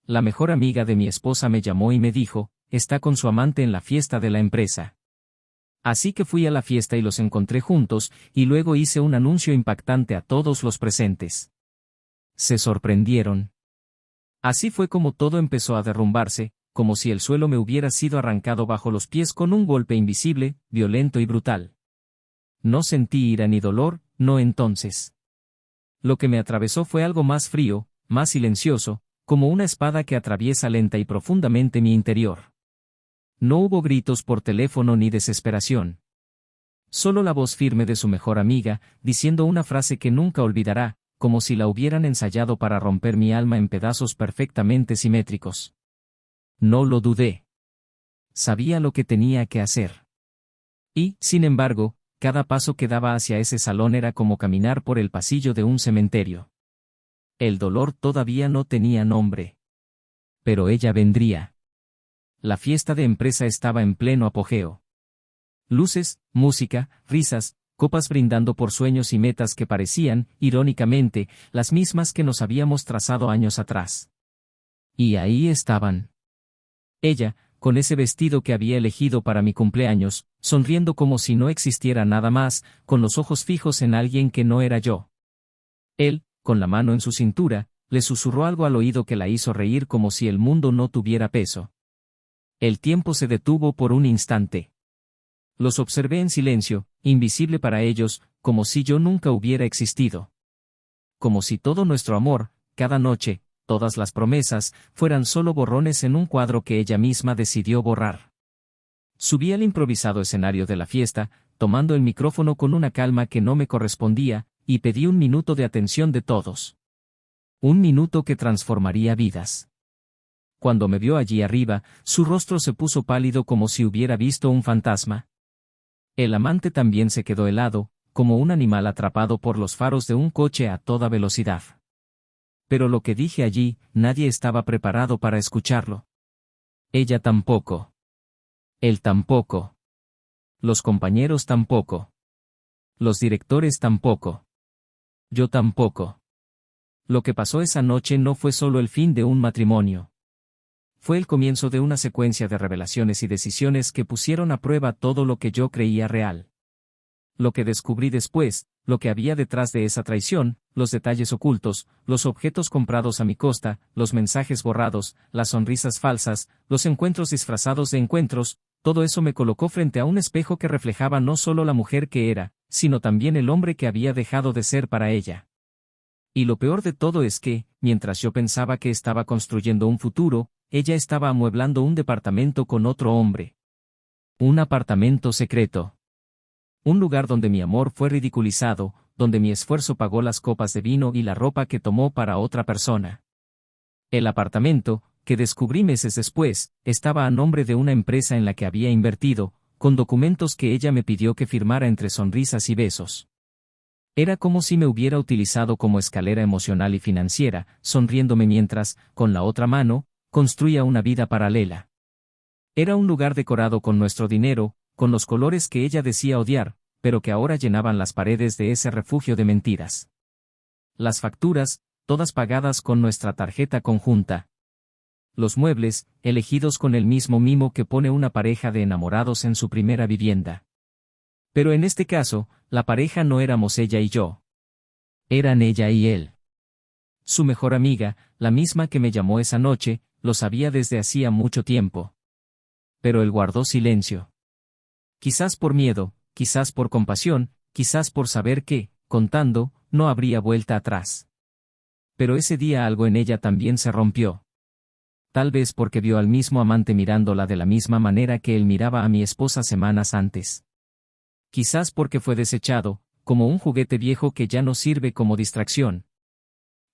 La mejor amiga de mi esposa me llamó y me dijo, está con su amante en la fiesta de la empresa. Así que fui a la fiesta y los encontré juntos, y luego hice un anuncio impactante a todos los presentes. Se sorprendieron. Así fue como todo empezó a derrumbarse, como si el suelo me hubiera sido arrancado bajo los pies con un golpe invisible, violento y brutal. No sentí ira ni dolor, no entonces. Lo que me atravesó fue algo más frío, más silencioso, como una espada que atraviesa lenta y profundamente mi interior. No hubo gritos por teléfono ni desesperación. Solo la voz firme de su mejor amiga, diciendo una frase que nunca olvidará, como si la hubieran ensayado para romper mi alma en pedazos perfectamente simétricos. No lo dudé. Sabía lo que tenía que hacer. Y, sin embargo, cada paso que daba hacia ese salón era como caminar por el pasillo de un cementerio. El dolor todavía no tenía nombre. Pero ella vendría. La fiesta de empresa estaba en pleno apogeo. Luces, música, risas, copas brindando por sueños y metas que parecían, irónicamente, las mismas que nos habíamos trazado años atrás. Y ahí estaban. Ella, con ese vestido que había elegido para mi cumpleaños, sonriendo como si no existiera nada más, con los ojos fijos en alguien que no era yo. Él, con la mano en su cintura, le susurró algo al oído que la hizo reír como si el mundo no tuviera peso. El tiempo se detuvo por un instante. Los observé en silencio, invisible para ellos, como si yo nunca hubiera existido. Como si todo nuestro amor, cada noche, todas las promesas, fueran solo borrones en un cuadro que ella misma decidió borrar. Subí al improvisado escenario de la fiesta, tomando el micrófono con una calma que no me correspondía, y pedí 1 minuto de atención de todos. 1 minuto que transformaría vidas. Cuando me vio allí arriba, su rostro se puso pálido como si hubiera visto un fantasma. El amante también se quedó helado, como un animal atrapado por los faros de un coche a toda velocidad. Pero lo que dije allí, nadie estaba preparado para escucharlo. Ella tampoco. Él tampoco. Los compañeros tampoco. Los directores tampoco. Yo tampoco. Lo que pasó esa noche no fue solo el fin de un matrimonio. Fue el comienzo de una secuencia de revelaciones y decisiones que pusieron a prueba todo lo que yo creía real. Lo que descubrí después, lo que había detrás de esa traición, los detalles ocultos, los objetos comprados a mi costa, los mensajes borrados, las sonrisas falsas, los encuentros disfrazados de encuentros, todo eso me colocó frente a un espejo que reflejaba no solo la mujer que era, sino también el hombre que había dejado de ser para ella. Y lo peor de todo es que, mientras yo pensaba que estaba construyendo un futuro, ella estaba amueblando un departamento con otro hombre. Un apartamento secreto. Un lugar donde mi amor fue ridiculizado, donde mi esfuerzo pagó las copas de vino y la ropa que tomó para otra persona. El apartamento, que descubrí meses después, estaba a nombre de una empresa en la que había invertido, con documentos que ella me pidió que firmara entre sonrisas y besos. Era como si me hubiera utilizado como escalera emocional y financiera, sonriéndome mientras, con la otra mano, construía una vida paralela. Era un lugar decorado con nuestro dinero, con los colores que ella decía odiar, pero que ahora llenaban las paredes de ese refugio de mentiras. Las facturas, todas pagadas con nuestra tarjeta conjunta. Los muebles, elegidos con el mismo mimo que pone una pareja de enamorados en su primera vivienda. Pero en este caso, la pareja no éramos ella y yo. Eran ella y él. Su mejor amiga, la misma que me llamó esa noche, lo sabía desde hacía mucho tiempo. Pero él guardó silencio. Quizás por miedo, quizás por compasión, quizás por saber que, contando, no habría vuelta atrás. Pero ese día algo en ella también se rompió. Tal vez porque vio al mismo amante mirándola de la misma manera que él miraba a mi esposa semanas antes. Quizás porque fue desechado, como un juguete viejo que ya no sirve como distracción.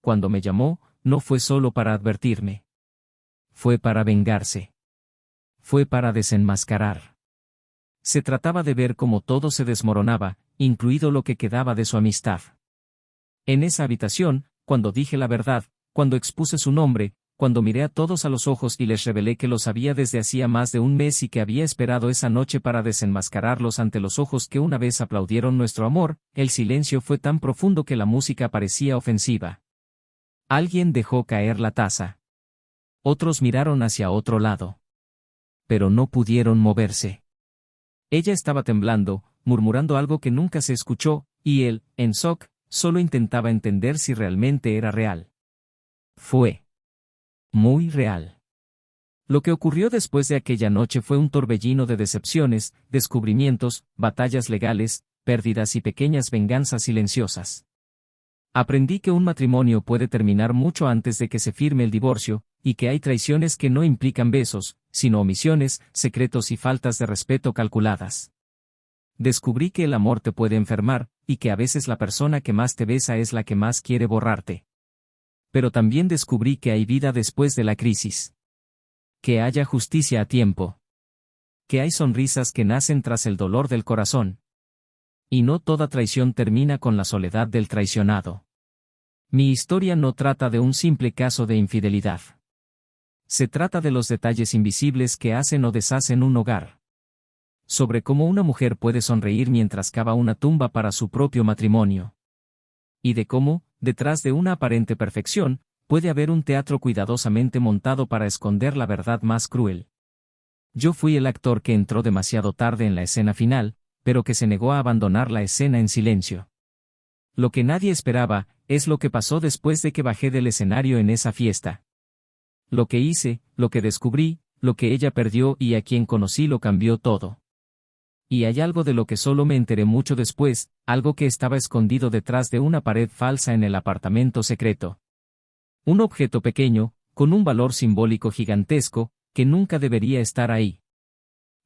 Cuando me llamó, no fue solo para advertirme. Fue para vengarse. Fue para desenmascarar. Se trataba de ver cómo todo se desmoronaba, incluido lo que quedaba de su amistad. En esa habitación, cuando dije la verdad, cuando expuse su nombre, cuando miré a todos a los ojos y les revelé que lo sabía desde hacía más de un mes y que había esperado esa noche para desenmascararlos ante los ojos que una vez aplaudieron nuestro amor, el silencio fue tan profundo que la música parecía ofensiva. Alguien dejó caer la taza. Otros miraron hacia otro lado. Pero no pudieron moverse. Ella estaba temblando, murmurando algo que nunca se escuchó, y él, en shock, solo intentaba entender si realmente era real. Fue muy real. Lo que ocurrió después de aquella noche fue un torbellino de decepciones, descubrimientos, batallas legales, pérdidas y pequeñas venganzas silenciosas. Aprendí que un matrimonio puede terminar mucho antes de que se firme el divorcio, y que hay traiciones que no implican besos, sino omisiones, secretos y faltas de respeto calculadas. Descubrí que el amor te puede enfermar, y que a veces la persona que más te besa es la que más quiere borrarte. Pero también descubrí que hay vida después de la crisis. Que haya justicia a tiempo. Que hay sonrisas que nacen tras el dolor del corazón. Y no toda traición termina con la soledad del traicionado. Mi historia no trata de un simple caso de infidelidad. Se trata de los detalles invisibles que hacen o deshacen un hogar. Sobre cómo una mujer puede sonreír mientras cava una tumba para su propio matrimonio. Y de cómo, detrás de una aparente perfección, puede haber un teatro cuidadosamente montado para esconder la verdad más cruel. Yo fui el actor que entró demasiado tarde en la escena final, pero que se negó a abandonar la escena en silencio. Lo que nadie esperaba, es lo que pasó después de que bajé del escenario en esa fiesta. Lo que hice, lo que descubrí, lo que ella perdió y a quien conocí lo cambió todo. Y hay algo de lo que solo me enteré mucho después, algo que estaba escondido detrás de una pared falsa en el apartamento secreto. Un objeto pequeño, con un valor simbólico gigantesco, que nunca debería estar ahí.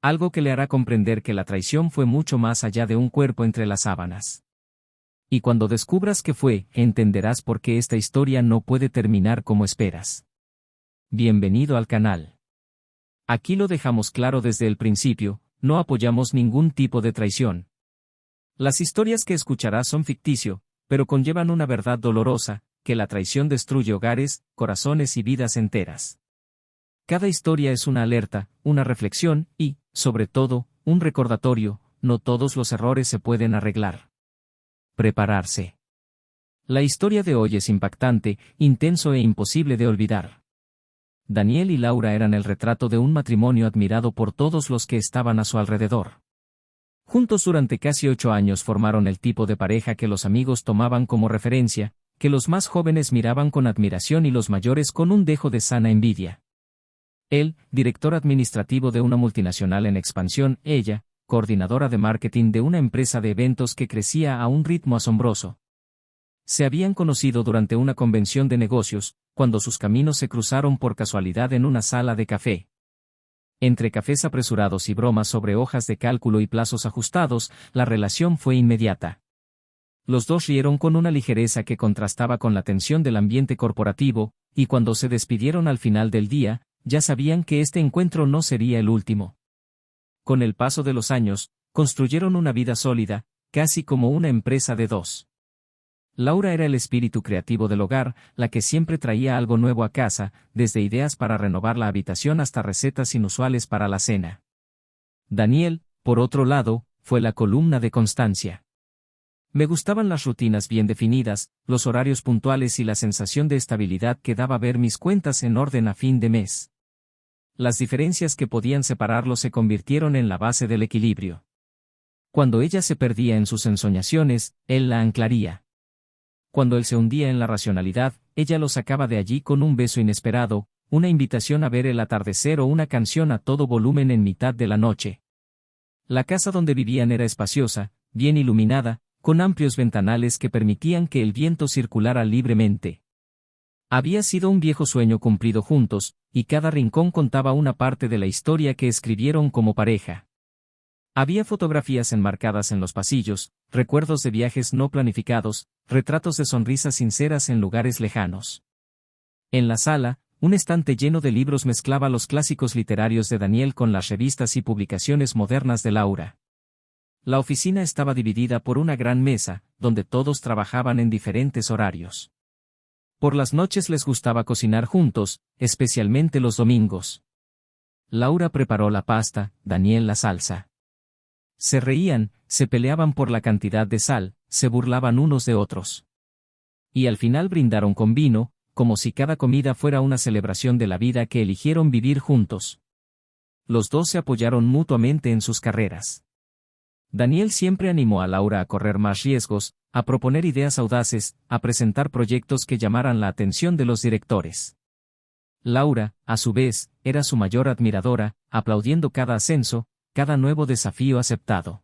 Algo que le hará comprender que la traición fue mucho más allá de un cuerpo entre las sábanas. Y cuando descubras qué fue, entenderás por qué esta historia no puede terminar como esperas. Bienvenido al canal. Aquí lo dejamos claro desde el principio, no apoyamos ningún tipo de traición. Las historias que escucharás son ficticio, pero conllevan una verdad dolorosa, que la traición destruye hogares, corazones y vidas enteras. Cada historia es una alerta, una reflexión y, sobre todo, un recordatorio, no todos los errores se pueden arreglar. Prepararse. La historia de hoy es impactante, intenso e imposible de olvidar. Daniel y Laura eran el retrato de un matrimonio admirado por todos los que estaban a su alrededor. Juntos durante casi 8 años formaron el tipo de pareja que los amigos tomaban como referencia, que los más jóvenes miraban con admiración y los mayores con un dejo de sana envidia. Él, director administrativo de una multinacional en expansión, ella, coordinadora de marketing de una empresa de eventos que crecía a un ritmo asombroso. Se habían conocido durante una convención de negocios, cuando sus caminos se cruzaron por casualidad en una sala de café. Entre cafés apresurados y bromas sobre hojas de cálculo y plazos ajustados, la relación fue inmediata. Los dos rieron con una ligereza que contrastaba con la tensión del ambiente corporativo, y cuando se despidieron al final del día, ya sabían que este encuentro no sería el último. Con el paso de los años, construyeron una vida sólida, casi como una empresa de dos. Laura era el espíritu creativo del hogar, la que siempre traía algo nuevo a casa, desde ideas para renovar la habitación hasta recetas inusuales para la cena. Daniel, por otro lado, fue la columna de constancia. Me gustaban las rutinas bien definidas, los horarios puntuales y la sensación de estabilidad que daba ver mis cuentas en orden a fin de mes. Las diferencias que podían separarlos se convirtieron en la base del equilibrio. Cuando ella se perdía en sus ensoñaciones, él la anclaría. Cuando él se hundía en la racionalidad, ella lo sacaba de allí con un beso inesperado, una invitación a ver el atardecer o una canción a todo volumen en mitad de la noche. La casa donde vivían era espaciosa, bien iluminada, con amplios ventanales que permitían que el viento circulara libremente. Había sido un viejo sueño cumplido juntos, y cada rincón contaba una parte de la historia que escribieron como pareja. Había fotografías enmarcadas en los pasillos, recuerdos de viajes no planificados, retratos de sonrisas sinceras en lugares lejanos. En la sala, un estante lleno de libros mezclaba los clásicos literarios de Daniel con las revistas y publicaciones modernas de Laura. La oficina estaba dividida por una gran mesa, donde todos trabajaban en diferentes horarios. Por las noches les gustaba cocinar juntos, especialmente los domingos. Laura preparó la pasta, Daniel la salsa. Se reían, se peleaban por la cantidad de sal, se burlaban unos de otros. Y al final brindaron con vino, como si cada comida fuera una celebración de la vida que eligieron vivir juntos. Los dos se apoyaron mutuamente en sus carreras. Daniel siempre animó a Laura a correr más riesgos, a proponer ideas audaces, a presentar proyectos que llamaran la atención de los directores. Laura, a su vez, era su mayor admiradora, aplaudiendo cada ascenso, cada nuevo desafío aceptado.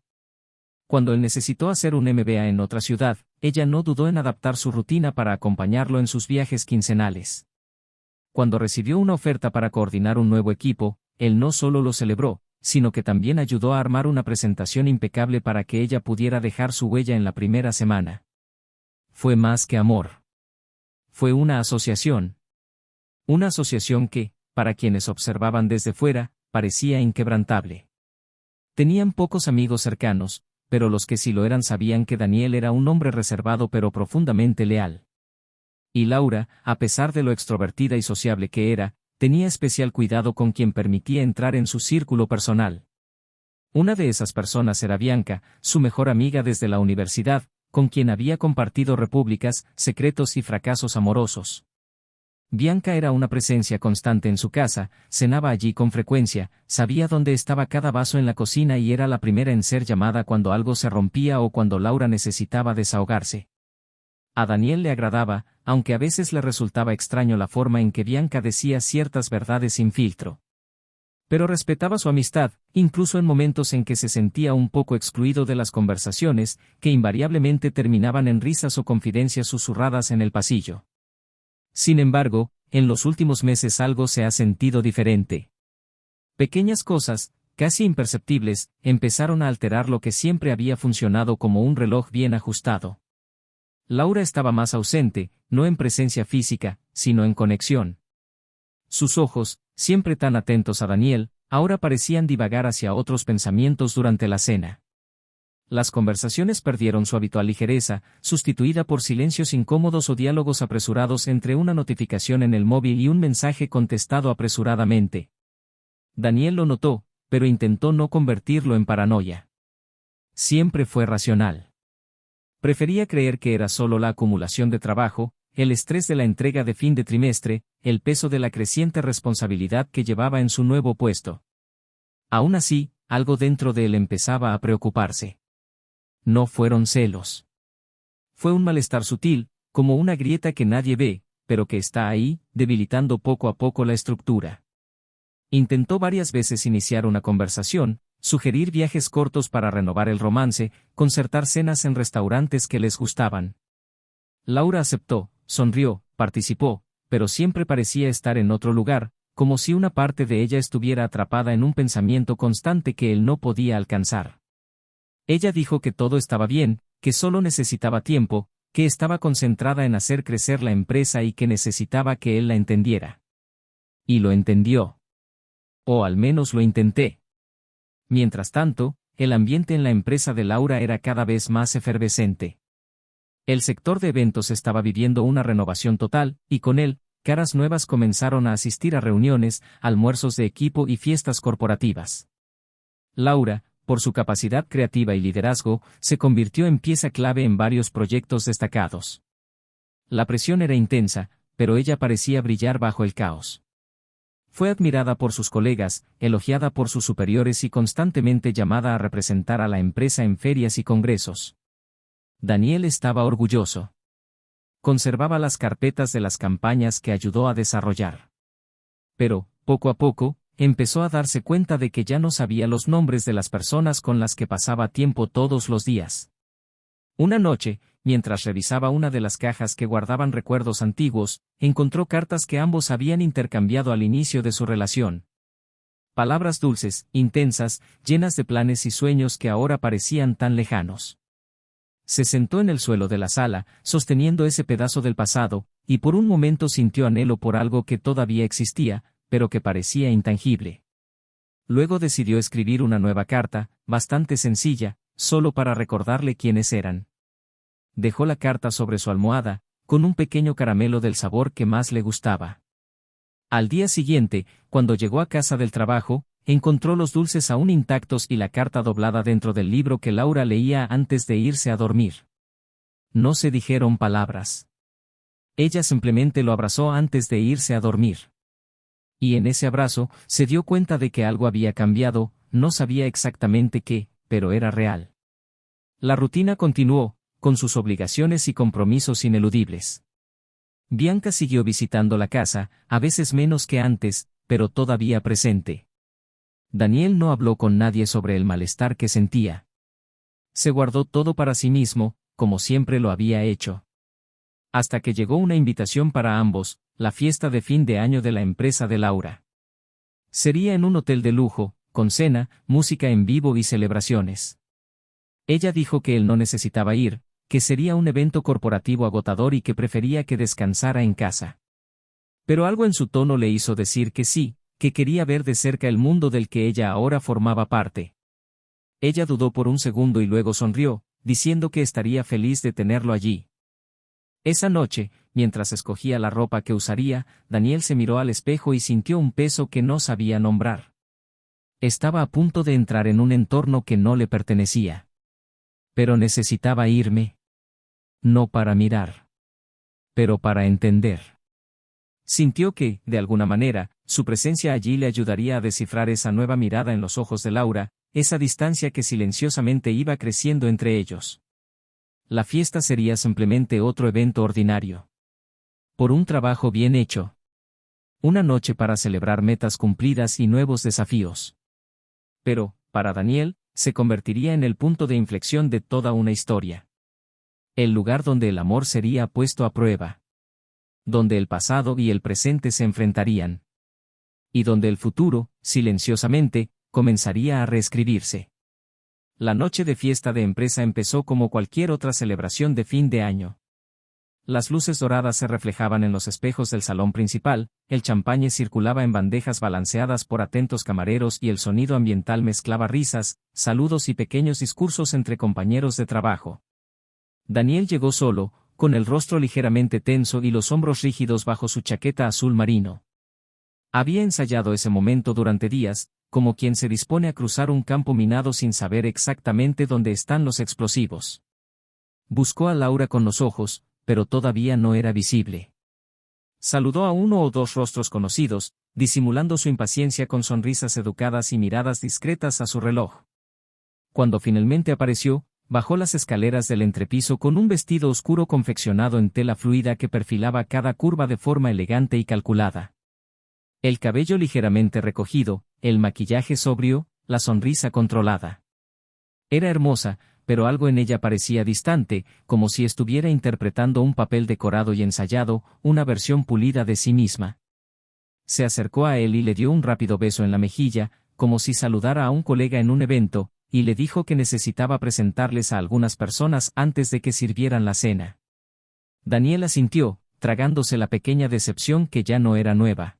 Cuando él necesitó hacer un MBA en otra ciudad, ella no dudó en adaptar su rutina para acompañarlo en sus viajes quincenales. Cuando recibió una oferta para coordinar un nuevo equipo, él no solo lo celebró, sino que también ayudó a armar una presentación impecable para que ella pudiera dejar su huella en la primera semana. Fue más que amor. Fue una asociación. Una asociación que, para quienes observaban desde fuera, parecía inquebrantable. Tenían pocos amigos cercanos, pero los que sí lo eran sabían que Daniel era un hombre reservado pero profundamente leal. Y Laura, a pesar de lo extrovertida y sociable que era, tenía especial cuidado con quien permitía entrar en su círculo personal. Una de esas personas era Bianca, su mejor amiga desde la universidad, con quien había compartido repúblicas, secretos y fracasos amorosos. Bianca era una presencia constante en su casa, cenaba allí con frecuencia, sabía dónde estaba cada vaso en la cocina y era la primera en ser llamada cuando algo se rompía o cuando Laura necesitaba desahogarse. A Daniel le agradaba, aunque a veces le resultaba extraño la forma en que Bianca decía ciertas verdades sin filtro. Pero respetaba su amistad, incluso en momentos en que se sentía un poco excluido de las conversaciones, que invariablemente terminaban en risas o confidencias susurradas en el pasillo. Sin embargo, en los últimos meses algo se ha sentido diferente. Pequeñas cosas, casi imperceptibles, empezaron a alterar lo que siempre había funcionado como un reloj bien ajustado. Laura estaba más ausente, no en presencia física, sino en conexión. Sus ojos, siempre tan atentos a Daniel, ahora parecían divagar hacia otros pensamientos durante la cena. Las conversaciones perdieron su habitual ligereza, sustituida por silencios incómodos o diálogos apresurados entre una notificación en el móvil y un mensaje contestado apresuradamente. Daniel lo notó, pero intentó no convertirlo en paranoia. Siempre fue racional. Prefería creer que era solo la acumulación de trabajo, el estrés de la entrega de fin de trimestre, el peso de la creciente responsabilidad que llevaba en su nuevo puesto. Aún así, algo dentro de él empezaba a preocuparse. No fueron celos. Fue un malestar sutil, como una grieta que nadie ve, pero que está ahí, debilitando poco a poco la estructura. Intentó varias veces iniciar una conversación, sugerir viajes cortos para renovar el romance, concertar cenas en restaurantes que les gustaban. Laura aceptó, sonrió, participó, pero siempre parecía estar en otro lugar, como si una parte de ella estuviera atrapada en un pensamiento constante que él no podía alcanzar. Ella dijo que todo estaba bien, que solo necesitaba tiempo, que estaba concentrada en hacer crecer la empresa y que necesitaba que él la entendiera. Y lo entendió. O al menos lo intenté. Mientras tanto, el ambiente en la empresa de Laura era cada vez más efervescente. El sector de eventos estaba viviendo una renovación total, y con él, caras nuevas comenzaron a asistir a reuniones, almuerzos de equipo y fiestas corporativas. Laura, por su capacidad creativa y liderazgo, se convirtió en pieza clave en varios proyectos destacados. La presión era intensa, pero ella parecía brillar bajo el caos. Fue admirada por sus colegas, elogiada por sus superiores y constantemente llamada a representar a la empresa en ferias y congresos. Daniel estaba orgulloso. Conservaba las carpetas de las campañas que ayudó a desarrollar. Pero, poco a poco, empezó a darse cuenta de que ya no sabía los nombres de las personas con las que pasaba tiempo todos los días. Una noche, mientras revisaba una de las cajas que guardaban recuerdos antiguos, encontró cartas que ambos habían intercambiado al inicio de su relación. Palabras dulces, intensas, llenas de planes y sueños que ahora parecían tan lejanos. Se sentó en el suelo de la sala, sosteniendo ese pedazo del pasado, y por un momento sintió anhelo por algo que todavía existía, pero que parecía intangible. Luego decidió escribir una nueva carta, bastante sencilla, solo para recordarle quiénes eran. Dejó la carta sobre su almohada, con un pequeño caramelo del sabor que más le gustaba. Al día siguiente, cuando llegó a casa del trabajo, encontró los dulces aún intactos y la carta doblada dentro del libro que Laura leía antes de irse a dormir. No se dijeron palabras. Ella simplemente lo abrazó antes de irse a dormir. Y en ese abrazo, se dio cuenta de que algo había cambiado, no sabía exactamente qué, pero era real. La rutina continuó, con sus obligaciones y compromisos ineludibles. Bianca siguió visitando la casa, a veces menos que antes, pero todavía presente. Daniel no habló con nadie sobre el malestar que sentía. Se guardó todo para sí mismo, como siempre lo había hecho. Hasta que llegó una invitación para ambos, la fiesta de fin de año de la empresa de Laura. Sería en un hotel de lujo, con cena, música en vivo y celebraciones. Ella dijo que él no necesitaba ir, que sería un evento corporativo agotador y que prefería que descansara en casa. Pero algo en su tono le hizo decir que sí, que quería ver de cerca el mundo del que ella ahora formaba parte. Ella dudó por un segundo y luego sonrió, diciendo que estaría feliz de tenerlo allí. Esa noche, mientras escogía la ropa que usaría, Daniel se miró al espejo y sintió un peso que no sabía nombrar. Estaba a punto de entrar en un entorno que no le pertenecía. Pero necesitaba irme. No para mirar. Pero para entender. Sintió que, de alguna manera, su presencia allí le ayudaría a descifrar esa nueva mirada en los ojos de Laura, esa distancia que silenciosamente iba creciendo entre ellos. La fiesta sería simplemente otro evento ordinario. Por un trabajo bien hecho. Una noche para celebrar metas cumplidas y nuevos desafíos. Pero, para Daniel, se convertiría en el punto de inflexión de toda una historia. El lugar donde el amor sería puesto a prueba. Donde el pasado y el presente se enfrentarían. Y donde el futuro, silenciosamente, comenzaría a reescribirse. La noche de fiesta de empresa empezó como cualquier otra celebración de fin de año. Las luces doradas se reflejaban en los espejos del salón principal, el champagne circulaba en bandejas balanceadas por atentos camareros y el sonido ambiental mezclaba risas, saludos y pequeños discursos entre compañeros de trabajo. Daniel llegó solo, con el rostro ligeramente tenso y los hombros rígidos bajo su chaqueta azul marino. Había ensayado ese momento durante días, como quien se dispone a cruzar un campo minado sin saber exactamente dónde están los explosivos. Buscó a Laura con los ojos, pero todavía no era visible. Saludó a uno o dos rostros conocidos, disimulando su impaciencia con sonrisas educadas y miradas discretas a su reloj. Cuando finalmente apareció, bajó las escaleras del entrepiso con un vestido oscuro confeccionado en tela fluida que perfilaba cada curva de forma elegante y calculada. El cabello ligeramente recogido, el maquillaje sobrio, la sonrisa controlada. Era hermosa, pero algo en ella parecía distante, como si estuviera interpretando un papel decorado y ensayado, una versión pulida de sí misma. Se acercó a él y le dio un rápido beso en la mejilla, como si saludara a un colega en un evento, y le dijo que necesitaba presentarles a algunas personas antes de que sirvieran la cena. Daniel asintió, tragándose la pequeña decepción que ya no era nueva.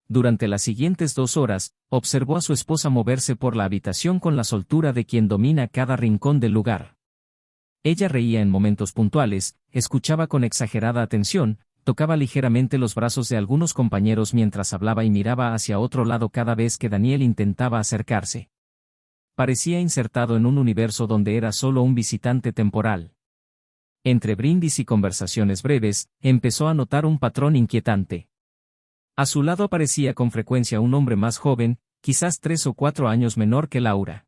Durante las siguientes 2 horas, observó a su esposa moverse por la habitación con la soltura de quien domina cada rincón del lugar. Ella reía en momentos puntuales, escuchaba con exagerada atención, tocaba ligeramente los brazos de algunos compañeros mientras hablaba y miraba hacia otro lado cada vez que Daniel intentaba acercarse. Parecía insertado en un universo donde era solo un visitante temporal. Entre brindis y conversaciones breves, empezó a notar un patrón inquietante. A su lado aparecía con frecuencia un hombre más joven, quizás 3 o 4 años menor que Laura.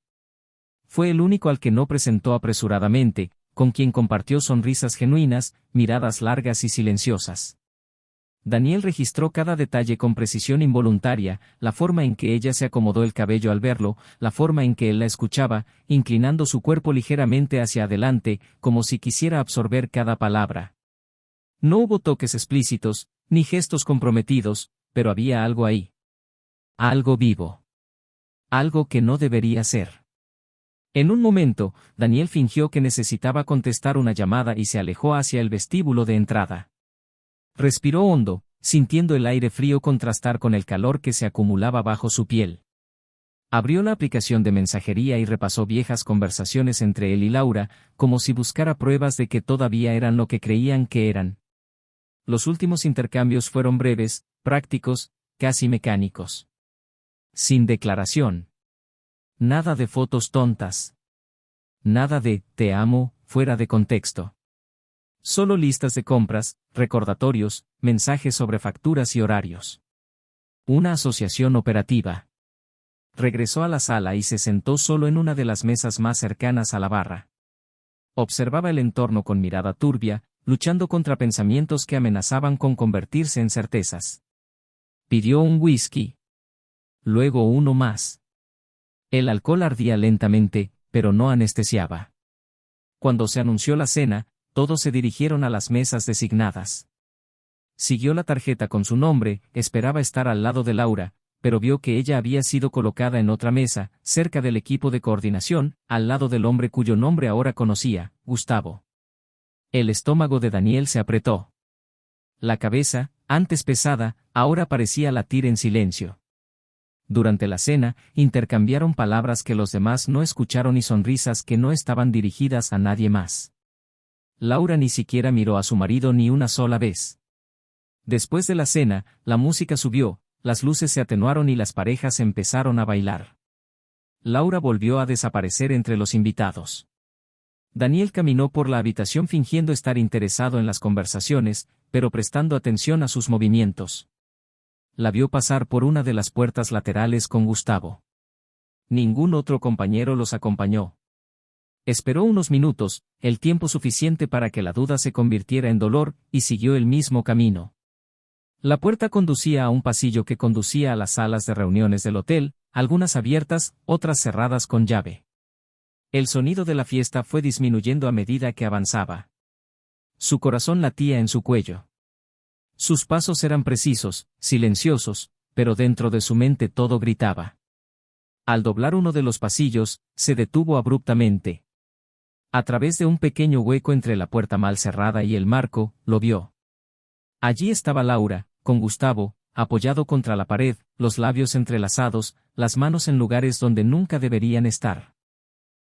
Fue el único al que no presentó apresuradamente, con quien compartió sonrisas genuinas, miradas largas y silenciosas. Daniel registró cada detalle con precisión involuntaria, la forma en que ella se acomodó el cabello al verlo, la forma en que él la escuchaba, inclinando su cuerpo ligeramente hacia adelante, como si quisiera absorber cada palabra. No hubo toques explícitos, ni gestos comprometidos, pero había algo ahí. Algo vivo. Algo que no debería ser. En un momento, Daniel fingió que necesitaba contestar una llamada y se alejó hacia el vestíbulo de entrada. Respiró hondo, sintiendo el aire frío contrastar con el calor que se acumulaba bajo su piel. Abrió la aplicación de mensajería y repasó viejas conversaciones entre él y Laura, como si buscara pruebas de que todavía eran lo que creían que eran. Los últimos intercambios fueron breves, prácticos, casi mecánicos. Sin declaración. Nada de fotos tontas. Nada de «te amo», fuera de contexto. Solo listas de compras, recordatorios, mensajes sobre facturas y horarios. Una asociación operativa. Regresó a la sala y se sentó solo en una de las mesas más cercanas a la barra. Observaba el entorno con mirada turbia, luchando contra pensamientos que amenazaban con convertirse en certezas. Pidió un whisky. Luego uno más. El alcohol ardía lentamente, pero no anestesiaba. Cuando se anunció la cena, todos se dirigieron a las mesas designadas. Siguió la tarjeta con su nombre, esperaba estar al lado de Laura, pero vio que ella había sido colocada en otra mesa, cerca del equipo de coordinación, al lado del hombre cuyo nombre ahora conocía, Gustavo. El estómago de Daniel se apretó. La cabeza, antes pesada, ahora parecía latir en silencio. Durante la cena, intercambiaron palabras que los demás no escucharon y sonrisas que no estaban dirigidas a nadie más. Laura ni siquiera miró a su marido ni una sola vez. Después de la cena, la música subió, las luces se atenuaron y las parejas empezaron a bailar. Laura volvió a desaparecer entre los invitados. Daniel caminó por la habitación fingiendo estar interesado en las conversaciones, pero prestando atención a sus movimientos. La vio pasar por una de las puertas laterales con Gustavo. Ningún otro compañero los acompañó. Esperó unos minutos, el tiempo suficiente para que la duda se convirtiera en dolor, y siguió el mismo camino. La puerta conducía a un pasillo que conducía a las salas de reuniones del hotel, algunas abiertas, otras cerradas con llave. El sonido de la fiesta fue disminuyendo a medida que avanzaba. Su corazón latía en su cuello. Sus pasos eran precisos, silenciosos, pero dentro de su mente todo gritaba. Al doblar uno de los pasillos, se detuvo abruptamente. A través de un pequeño hueco entre la puerta mal cerrada y el marco, lo vio. Allí estaba Laura, con Gustavo, apoyado contra la pared, los labios entrelazados, las manos en lugares donde nunca deberían estar.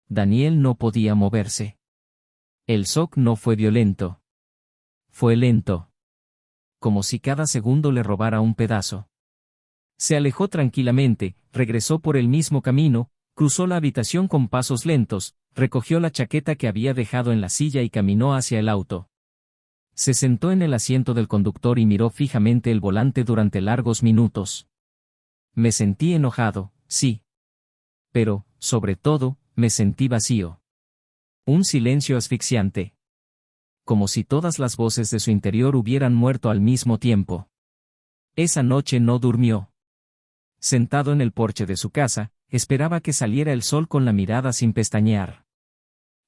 Daniel no podía moverse. El shock no fue violento. Fue lento. Como si cada segundo le robara un pedazo. Se alejó tranquilamente, regresó por el mismo camino, cruzó la habitación con pasos lentos, recogió la chaqueta que había dejado en la silla y caminó hacia el auto. Se sentó en el asiento del conductor y miró fijamente el volante durante largos minutos. Me sentí enojado, sí. Pero, sobre todo, me sentí vacío. Un silencio asfixiante. Como si todas las voces de su interior hubieran muerto al mismo tiempo. Esa noche no durmió. Sentado en el porche de su casa, esperaba que saliera el sol con la mirada sin pestañear.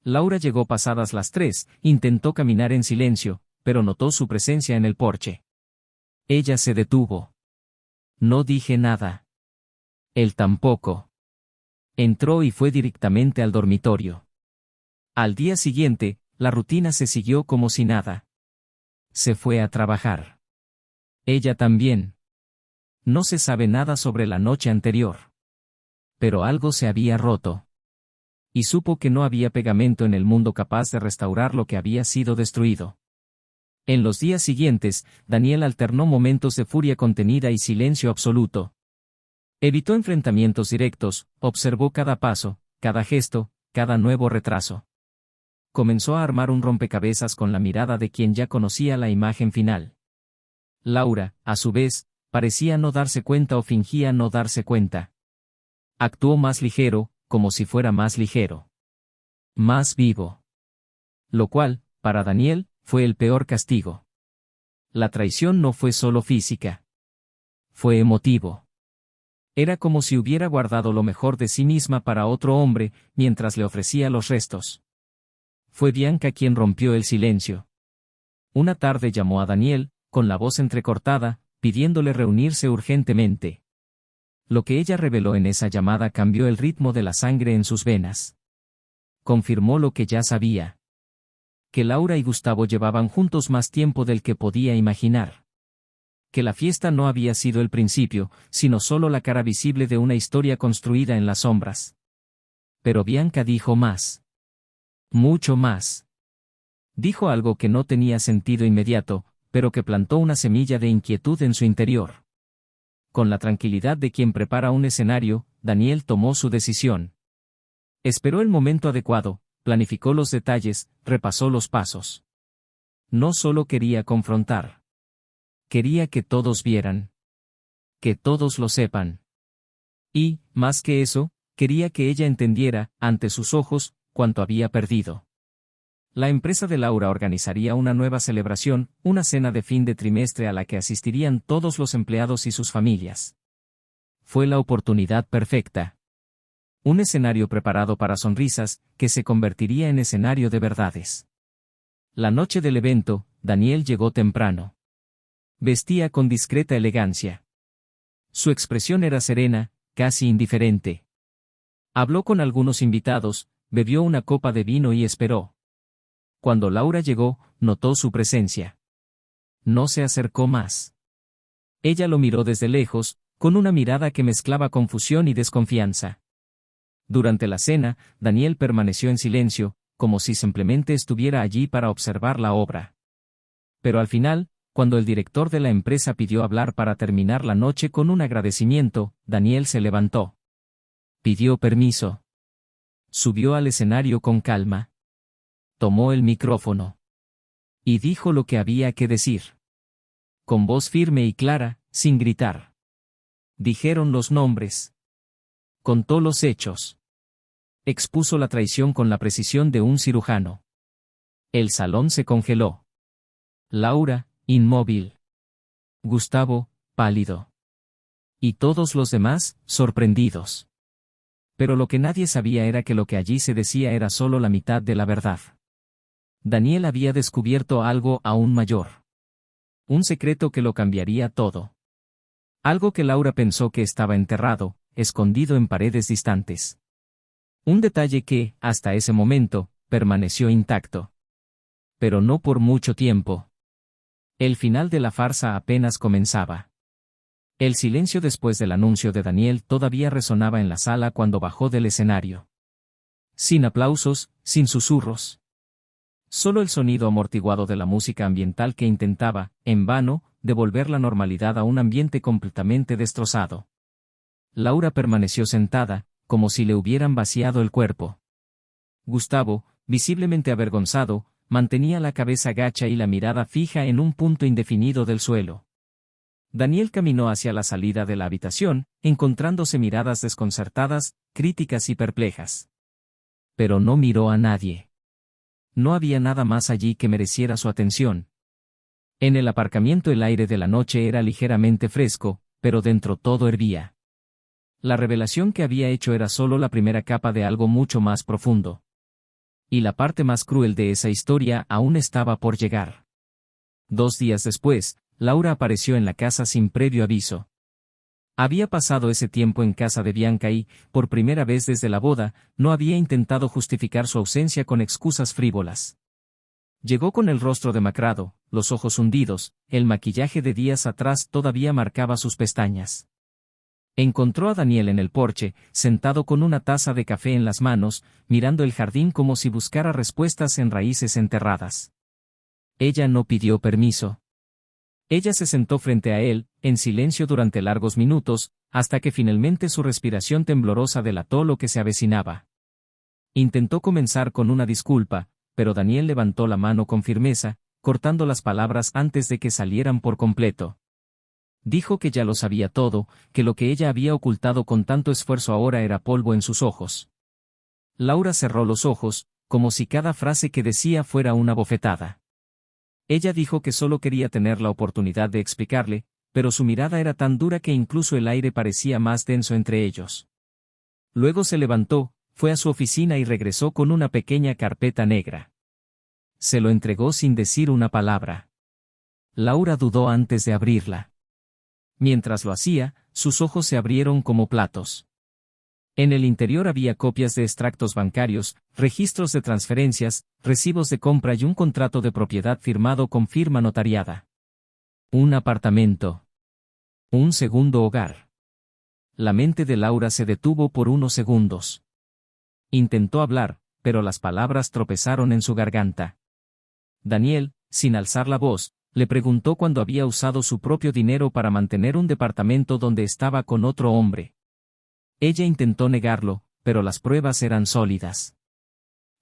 Laura llegó pasadas las 3, intentó caminar en silencio, pero notó su presencia en el porche. Ella se detuvo. No dije nada. Él tampoco. Entró y fue directamente al dormitorio. Al día siguiente, la rutina se siguió como si nada. Se fue a trabajar. Ella también. No se sabe nada sobre la noche anterior. Pero algo se había roto. Y supo que no había pegamento en el mundo capaz de restaurar lo que había sido destruido. En los días siguientes, Daniel alternó momentos de furia contenida y silencio absoluto. Evitó enfrentamientos directos, observó cada paso, cada gesto, cada nuevo retraso. Comenzó a armar un rompecabezas con la mirada de quien ya conocía la imagen final. Laura, a su vez, parecía no darse cuenta o fingía no darse cuenta. Actuó más ligero, como si fuera más ligero. Más vivo. Lo cual, para Daniel, fue el peor castigo. La traición no fue solo física. Fue emotivo. Era como si hubiera guardado lo mejor de sí misma para otro hombre, mientras le ofrecía los restos. Fue Bianca quien rompió el silencio. Una tarde llamó a Daniel, con la voz entrecortada, pidiéndole reunirse urgentemente. Lo que ella reveló en esa llamada cambió el ritmo de la sangre en sus venas. Confirmó lo que ya sabía. Que Laura y Gustavo llevaban juntos más tiempo del que podía imaginar. Que la fiesta no había sido el principio, sino solo la cara visible de una historia construida en las sombras. Pero Bianca dijo más. Mucho más. Dijo algo que no tenía sentido inmediato, pero que plantó una semilla de inquietud en su interior. Con la tranquilidad de quien prepara un escenario, Daniel tomó su decisión. Esperó el momento adecuado, planificó los detalles, repasó los pasos. No solo quería confrontar. Quería que todos vieran. Que todos lo sepan. Y, más que eso, quería que ella entendiera, ante sus ojos, cuánto había perdido. La empresa de Laura organizaría una nueva celebración, una cena de fin de trimestre a la que asistirían todos los empleados y sus familias. Fue la oportunidad perfecta. Un escenario preparado para sonrisas, que se convertiría en escenario de verdades. La noche del evento, Daniel llegó temprano. Vestía con discreta elegancia. Su expresión era serena, casi indiferente. Habló con algunos invitados, bebió una copa de vino y esperó. Cuando Laura llegó, notó su presencia. No se acercó más. Ella lo miró desde lejos, con una mirada que mezclaba confusión y desconfianza. Durante la cena, Daniel permaneció en silencio, como si simplemente estuviera allí para observar la obra. Pero al final, cuando el director de la empresa pidió hablar para terminar la noche con un agradecimiento, Daniel se levantó. Pidió permiso. Subió al escenario con calma. Tomó el micrófono. Y dijo lo que había que decir. Con voz firme y clara, sin gritar. Dijeron los nombres. Contó los hechos. Expuso la traición con la precisión de un cirujano. El salón se congeló. Laura, inmóvil. Gustavo, pálido. Y todos los demás, sorprendidos. Pero lo que nadie sabía era que lo que allí se decía era solo la mitad de la verdad. Daniel había descubierto algo aún mayor. Un secreto que lo cambiaría todo. Algo que Laura pensó que estaba enterrado, escondido en paredes distantes. Un detalle que, hasta ese momento, permaneció intacto. Pero no por mucho tiempo. El final de la farsa apenas comenzaba. El silencio después del anuncio de Daniel todavía resonaba en la sala cuando bajó del escenario. Sin aplausos, sin susurros. Solo el sonido amortiguado de la música ambiental que intentaba, en vano, devolver la normalidad a un ambiente completamente destrozado. Laura permaneció sentada, como si le hubieran vaciado el cuerpo. Gustavo, visiblemente avergonzado, mantenía la cabeza gacha y la mirada fija en un punto indefinido del suelo. Daniel caminó hacia la salida de la habitación, encontrándose miradas desconcertadas, críticas y perplejas. Pero no miró a nadie. No había nada más allí que mereciera su atención. En el aparcamiento el aire de la noche era ligeramente fresco, pero dentro todo hervía. La revelación que había hecho era solo la primera capa de algo mucho más profundo. Y la parte más cruel de esa historia aún estaba por llegar. 2 días después, Laura apareció en la casa sin previo aviso. Había pasado ese tiempo en casa de Bianca y, por primera vez desde la boda, no había intentado justificar su ausencia con excusas frívolas. Llegó con el rostro demacrado, los ojos hundidos, el maquillaje de días atrás todavía marcaba sus pestañas. Encontró a Daniel en el porche, sentado con una taza de café en las manos, mirando el jardín como si buscara respuestas en raíces enterradas. Ella no pidió permiso. Ella se sentó frente a él, en silencio durante largos minutos, hasta que finalmente su respiración temblorosa delató lo que se avecinaba. Intentó comenzar con una disculpa, pero Daniel levantó la mano con firmeza, cortando las palabras antes de que salieran por completo. Dijo que ya lo sabía todo, que lo que ella había ocultado con tanto esfuerzo ahora era polvo en sus ojos. Laura cerró los ojos, como si cada frase que decía fuera una bofetada. Ella dijo que solo quería tener la oportunidad de explicarle, pero su mirada era tan dura que incluso el aire parecía más denso entre ellos. Luego se levantó, fue a su oficina y regresó con una pequeña carpeta negra. Se lo entregó sin decir una palabra. Laura dudó antes de abrirla. Mientras lo hacía, sus ojos se abrieron como platos. En el interior había copias de extractos bancarios, registros de transferencias, recibos de compra y un contrato de propiedad firmado con firma notariada. Un apartamento. Un segundo hogar. La mente de Laura se detuvo por unos segundos. Intentó hablar, pero las palabras tropezaron en su garganta. Daniel, sin alzar la voz, le preguntó cuándo había usado su propio dinero para mantener un departamento donde estaba con otro hombre. Ella intentó negarlo, pero las pruebas eran sólidas.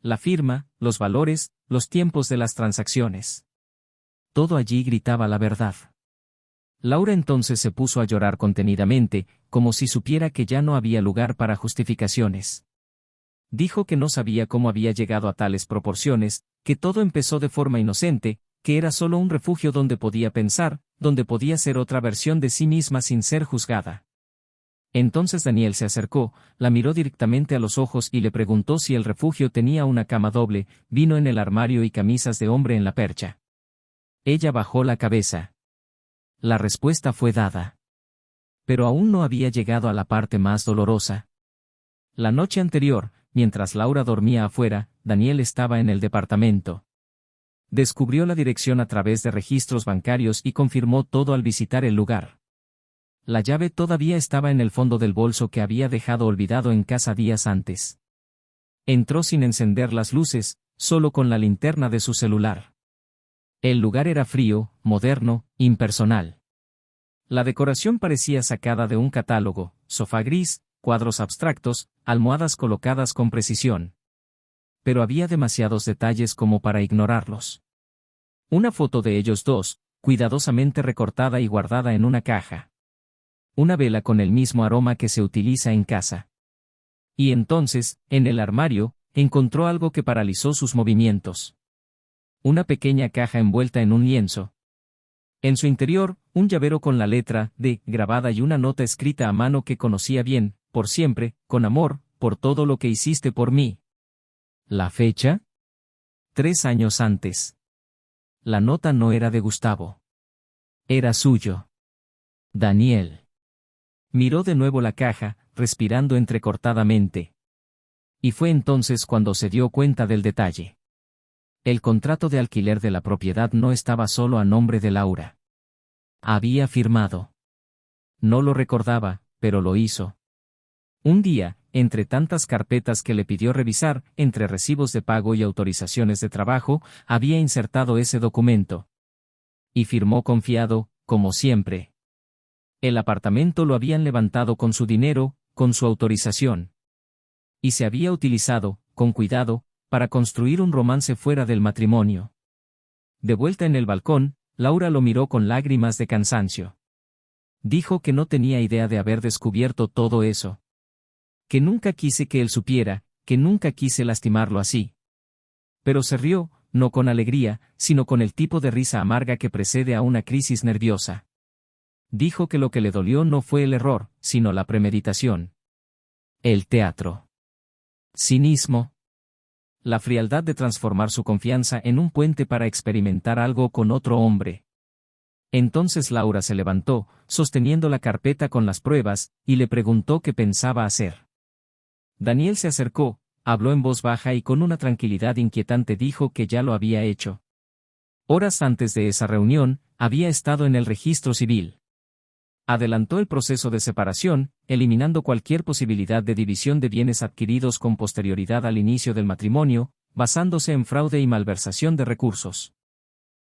La firma, los valores, los tiempos de las transacciones. todo allí gritaba la verdad. Laura entonces se puso a llorar contenidamente, como si supiera que ya no había lugar para justificaciones. Dijo que no sabía cómo había llegado a tales proporciones, que todo empezó de forma inocente, que era solo un refugio donde podía pensar, donde podía ser otra versión de sí misma sin ser juzgada. Entonces Daniel se acercó, la miró directamente a los ojos y le preguntó si el refugio tenía una cama doble, vino en el armario y camisas de hombre en la percha. Ella bajó la cabeza. La respuesta fue dada. Pero aún no había llegado a la parte más dolorosa. La noche anterior, mientras Laura dormía afuera, Daniel estaba en el departamento. Descubrió la dirección a través de registros bancarios y confirmó todo al visitar el lugar. La llave todavía estaba en el fondo del bolso que había dejado olvidado en casa días antes. Entró sin encender las luces, solo con la linterna de su celular. El lugar era frío, moderno, impersonal. La decoración parecía sacada de un catálogo, sofá gris, cuadros abstractos, almohadas colocadas con precisión. Pero había demasiados detalles como para ignorarlos. Una foto de ellos dos, cuidadosamente recortada y guardada en una caja. Una vela con el mismo aroma que se utiliza en casa. Y entonces, en el armario, encontró algo que paralizó sus movimientos. Una pequeña caja envuelta en un lienzo. En su interior, un llavero con la letra D grabada y una nota escrita a mano que conocía bien, por siempre, con amor, por todo lo que hiciste por mí. ¿La fecha? 3 años antes. La nota no era de Gustavo. Era suyo. Daniel. Miró de nuevo la caja, respirando entrecortadamente. Y fue entonces cuando se dio cuenta del detalle. El contrato de alquiler de la propiedad no estaba solo a nombre de Laura. Había firmado. No lo recordaba, pero lo hizo. Un día, entre tantas carpetas que le pidió revisar, entre recibos de pago y autorizaciones de trabajo, había insertado ese documento. Y firmó confiado, como siempre. El apartamento lo habían levantado con su dinero, con su autorización. Y se había utilizado, con cuidado, para construir un romance fuera del matrimonio. De vuelta en el balcón, Laura lo miró con lágrimas de cansancio. Dijo que no tenía idea de haber descubierto todo eso. Que nunca quise que él supiera, que nunca quise lastimarlo así. Pero se rió, no con alegría, sino con el tipo de risa amarga que precede a una crisis nerviosa. Dijo que lo que le dolió no fue el error, sino la premeditación. El teatro. Cinismo. La frialdad de transformar su confianza en un puente para experimentar algo con otro hombre. Entonces Laura se levantó, sosteniendo la carpeta con las pruebas, y le preguntó qué pensaba hacer. Daniel se acercó, habló en voz baja y con una tranquilidad inquietante dijo que ya lo había hecho. Horas antes de esa reunión, había estado en el registro civil. Adelantó el proceso de separación, eliminando cualquier posibilidad de división de bienes adquiridos con posterioridad al inicio del matrimonio, basándose en fraude y malversación de recursos.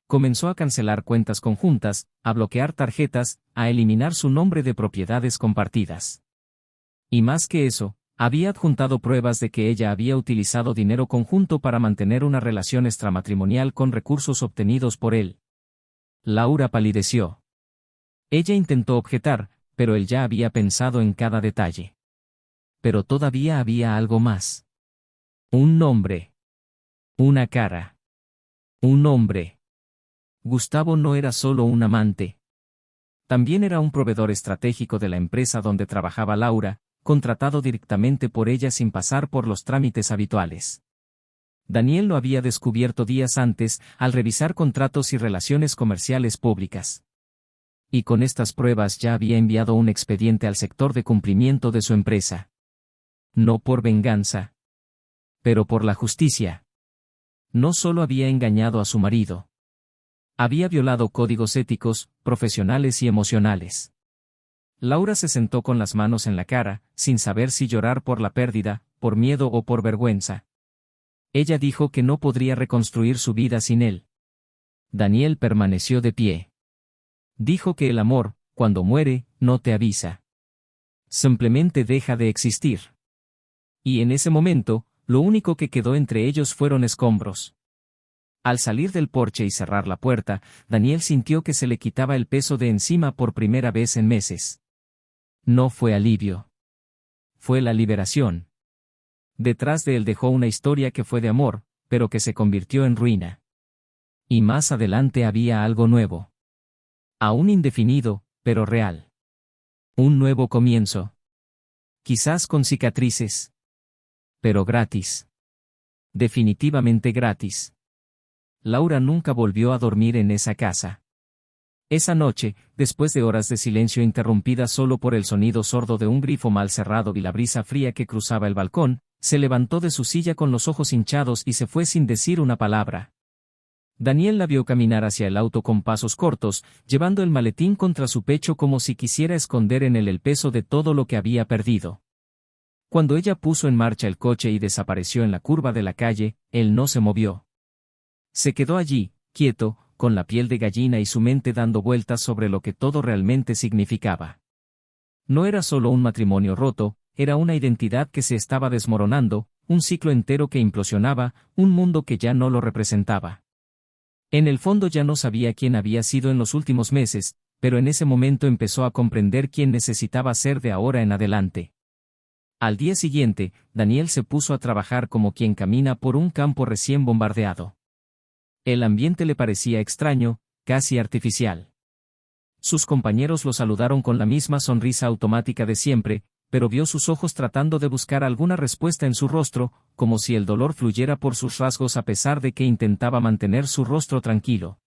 Comenzó a cancelar cuentas conjuntas, a bloquear tarjetas, a eliminar su nombre de propiedades compartidas. Y más que eso, había adjuntado pruebas de que ella había utilizado dinero conjunto para mantener una relación extramatrimonial con recursos obtenidos por él. Laura palideció. Ella intentó objetar, pero él ya había pensado en cada detalle. Pero todavía había algo más. Un nombre. Una cara. Un hombre. Gustavo no era solo un amante. También era un proveedor estratégico de la empresa donde trabajaba Laura, contratado directamente por ella sin pasar por los trámites habituales. Daniel lo había descubierto días antes, al revisar contratos y relaciones comerciales públicas. Y con estas pruebas ya había enviado un expediente al sector de cumplimiento de su empresa. No por venganza, pero por la justicia. No solo había engañado a su marido. Había violado códigos éticos, profesionales y emocionales. Laura se sentó con las manos en la cara, sin saber si llorar por la pérdida, por miedo o por vergüenza. Ella dijo que no podría reconstruir su vida sin él. Daniel permaneció de pie. Dijo que el amor, cuando muere, no te avisa. Simplemente deja de existir. Y en ese momento, lo único que quedó entre ellos fueron escombros. Al salir del porche y cerrar la puerta, Daniel sintió que se le quitaba el peso de encima por primera vez en meses. No fue alivio. Fue la liberación. Detrás de él dejó una historia que fue de amor, pero que se convirtió en ruina. Y más adelante había algo nuevo. Aún indefinido, pero real. Un nuevo comienzo. Quizás con cicatrices. Pero gratis. Definitivamente gratis. Laura nunca volvió a dormir en esa casa. Esa noche, después de horas de silencio interrumpidas solo por el sonido sordo de un grifo mal cerrado y la brisa fría que cruzaba el balcón, se levantó de su silla con los ojos hinchados y se fue sin decir una palabra. Daniel la vio caminar hacia el auto con pasos cortos, llevando el maletín contra su pecho como si quisiera esconder en él el peso de todo lo que había perdido. Cuando ella puso en marcha el coche y desapareció en la curva de la calle, él no se movió. Se quedó allí, quieto, con la piel de gallina y su mente dando vueltas sobre lo que todo realmente significaba. No era solo un matrimonio roto, era una identidad que se estaba desmoronando, un ciclo entero que implosionaba, un mundo que ya no lo representaba. En el fondo ya no sabía quién había sido en los últimos meses, pero en ese momento empezó a comprender quién necesitaba ser de ahora en adelante. Al día siguiente, Daniel se puso a trabajar como quien camina por un campo recién bombardeado. El ambiente le parecía extraño, casi artificial. Sus compañeros lo saludaron con la misma sonrisa automática de siempre, pero vio sus ojos tratando de buscar alguna respuesta en su rostro, como si el dolor fluyera por sus rasgos a pesar de que intentaba mantener su rostro tranquilo.